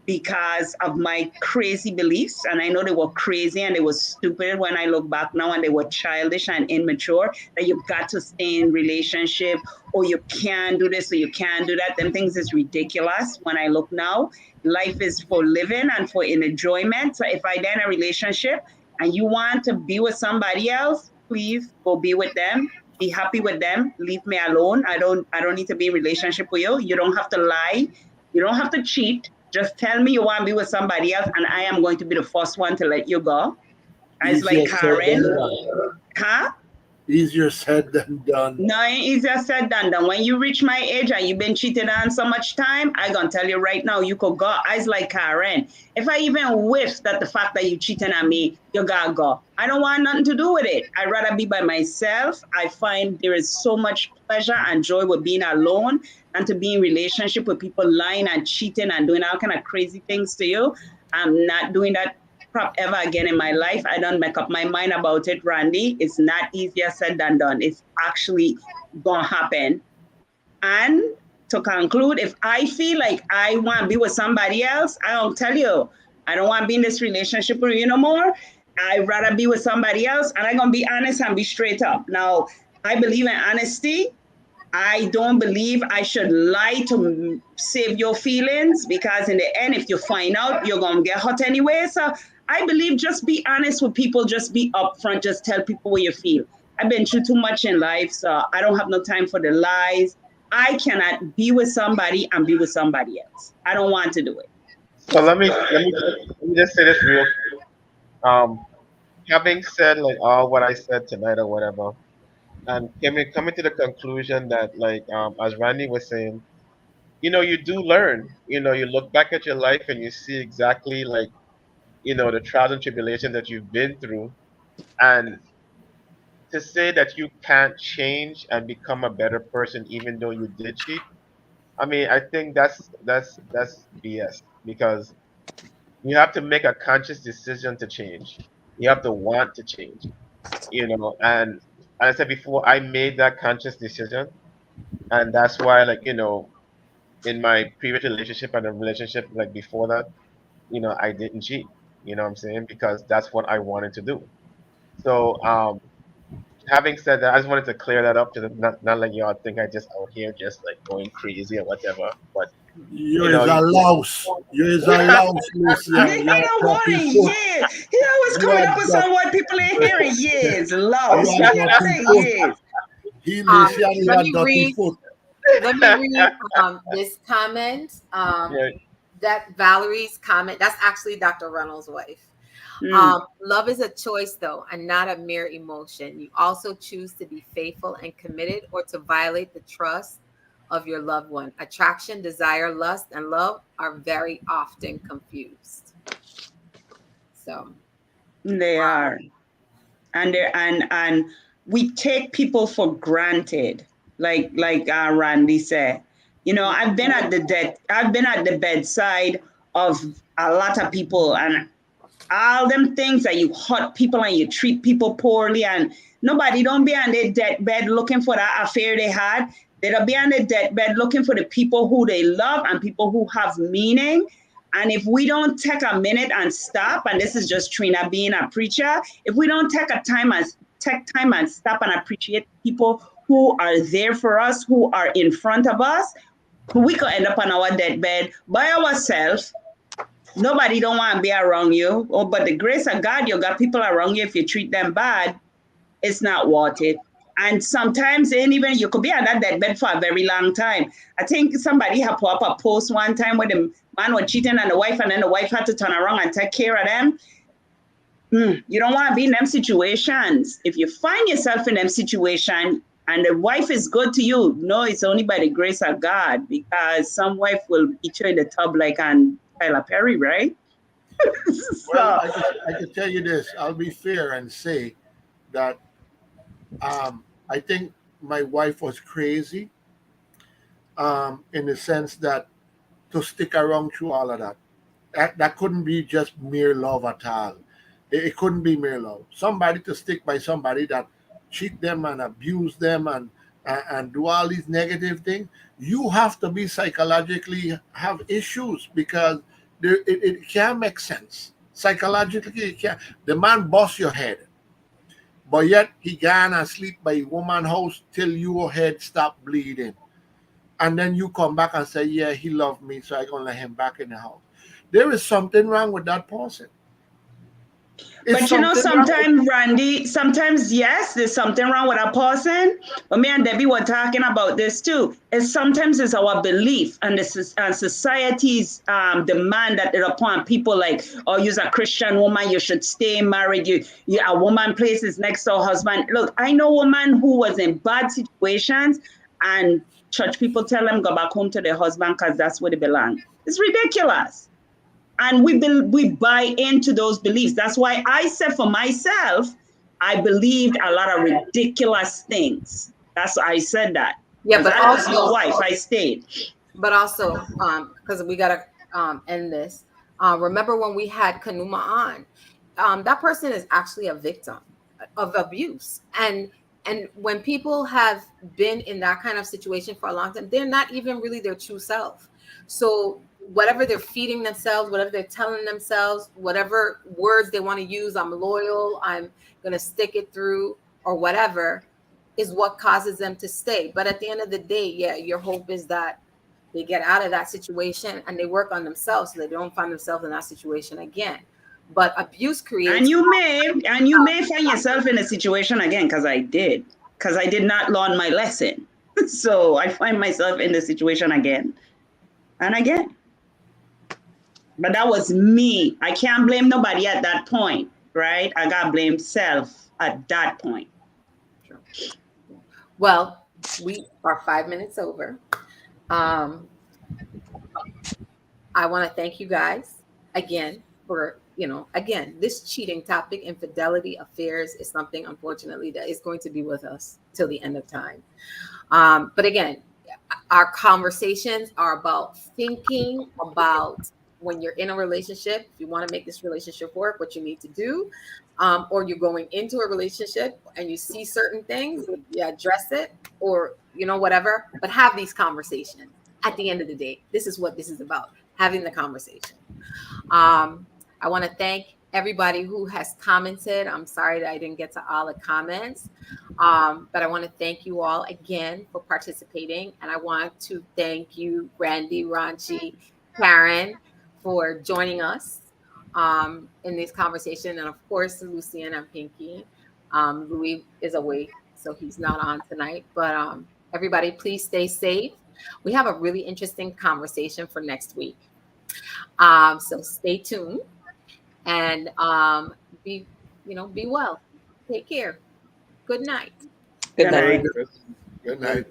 because of my crazy beliefs. And I know they were crazy and they were stupid when I look back now, and they were childish and immature, that you've got to stay in relationship, or you can't do this or you can't do that. Them things is ridiculous when I look now. Life is for living and for enjoyment. So if I get in a relationship and you want to be with somebody else, please go be with them. Be happy with them. Leave me alone. I don't need to be in a relationship with you. You don't have to lie. You don't have to cheat. Just tell me you want to be with somebody else, and I am going to be the first one to let you go. It's like Karen. Huh? Easier said than done. No, easier said than done. When you reach my age and you've been cheated on so much time, I gonna tell you right now, you could go. It's like Karen. If I even whiff that the fact that you cheating on me, you gotta go. I don't want nothing to do with it. I'd rather be by myself. I find there is so much pleasure and joy with being alone and to be in relationship with people lying and cheating and doing all kind of crazy things to you. I'm not doing that crap ever again in my life. I don't make up my mind about it, Randy. It's not easier said than done. It's actually gonna happen. And to conclude, if I feel like I want to be with somebody else, I'll tell you, I don't want to be in this relationship with you no more. I'd rather be with somebody else, and I'm gonna be honest and be straight up. Now, I believe in honesty. I don't believe I should lie to save your feelings, because in the end, if you find out, you're going to get hurt anyway. So I believe just be honest with people, just be upfront, just tell people what you feel. I've been through too much in life, so I don't have no time for the lies. I cannot be with somebody and be with somebody else. I don't want to do it. So let me just say this real quick. Having said like all what I said tonight or whatever, and coming to the conclusion that like as Randy was saying, you do learn. You look back at your life and you see exactly like the trials and tribulations that you've been through, and to say that you can't change and become a better person even though you did cheat, I mean, I think that's BS, because you have to make a conscious decision to change. You have to want to change, and as I said before, I made that conscious decision, and that's why, like, in my previous relationship and a relationship like before that, I didn't cheat. You know what I'm saying? Because that's what I wanted to do. So, having said that, I just wanted to clear that up to not let y'all think I just out here just like going crazy or whatever. But you is a louse. You is a louse, Lucia. He don't want it, yeah. He always coming up with some white people in here. Yes, louse. Yes. He Lucia is a dirty foot. Let me read this comment. That Valerie's comment. That's actually Dr. Reynolds' wife. Love is a choice, though, and not a mere emotion. You also choose to be faithful and committed, or to violate the trust of your loved one. Attraction, desire, lust, and love are very often confused. So they are, and we take people for granted, like Randy said. You know, I've been at the bedside of a lot of people, and all them things that you hurt people and you treat people poorly, and nobody don't be on their deathbed looking for that affair they had. They'll be on their deathbed looking for the people who they love and people who have meaning. And if we don't take a minute and stop, and this is just Trina being a preacher, if we don't take time and stop and appreciate people who are there for us, who are in front of us, we could end up on our deathbed by ourselves. Nobody don't want to be around you. Oh, but the grace of God, you got people around you. If you treat them bad, it's not worth it. And sometimes, and even you could be on that deathbed for a very long time. I think somebody had put up a post one time where the man was cheating on the wife, and then the wife had to turn around and take care of them. You don't want to be in them situations. If you find yourself in them situation and the wife is good to you, no, it's only by the grace of God, because some wife will beat you in the tub like on Tyler Perry, right? Well, I can tell you this. I'll be fair and say that I think my wife was crazy in the sense that to stick around through all of that. That couldn't be just mere love at all. It couldn't be mere love. Somebody to stick by somebody that cheat them and abuse them and do all these negative things, you have to be psychologically have issues, because it can't make sense. Psychologically, it can't. The man bust your head, but yet he gone and sleep by a woman's house till your head stop bleeding. And then you come back and say, yeah, he loved me, so I'm going to let him back in the house. There is something wrong with that person. But you know, sometimes, Randy, sometimes, yes, there's something wrong with a person. But me and Debbie were talking about this too. Sometimes it's our belief and society's demand that upon people like, oh, you're a Christian woman, you should stay married. A woman places next to her husband. Look, I know a woman who was in bad situations, and church people tell them go back home to their husband because that's where they belong. It's ridiculous. And we buy into those beliefs. That's why I said for myself, I believed a lot of ridiculous things. That's why I said that. Yeah, but I was your wife. I stayed. But also, because we gotta end this. Remember when we had Kanuma on? That person is actually a victim of abuse, and when people have been in that kind of situation for a long time, they're not even really their true self. So whatever they're feeding themselves, whatever they're telling themselves, whatever words they want to use, I'm loyal, I'm going to stick it through, or whatever, is what causes them to stay. But at the end of the day, yeah, your hope is that they get out of that situation and they work on themselves so they don't find themselves in that situation again. But abuse creates... And you may find yourself in a situation again, because I did not learn my lesson. So I find myself in the situation again and again. But that was me. I can't blame nobody at that point, right? I got to blame self at that point. Sure. Well, we are 5 minutes over. I want to thank you guys again for, this cheating topic, infidelity, affairs, is something, unfortunately, that is going to be with us till the end of time. But again, our conversations are about thinking about when you're in a relationship, if you want to make this relationship work, what you need to do, or you're going into a relationship and you see certain things, you address it, or, whatever, but have these conversations. At the end of the day, this is what this is about, having the conversation. I want to thank everybody who has commented. I'm sorry that I didn't get to all the comments, but I want to thank you all again for participating. And I want to thank you, Randy, Ranchi, Karen, for joining us in this conversation. And of course, Lucian and Pinky. Louis is away, so he's not on tonight. But everybody, please stay safe. We have a really interesting conversation for next week. So stay tuned and be well. Take care. Good night. Good night. Good night.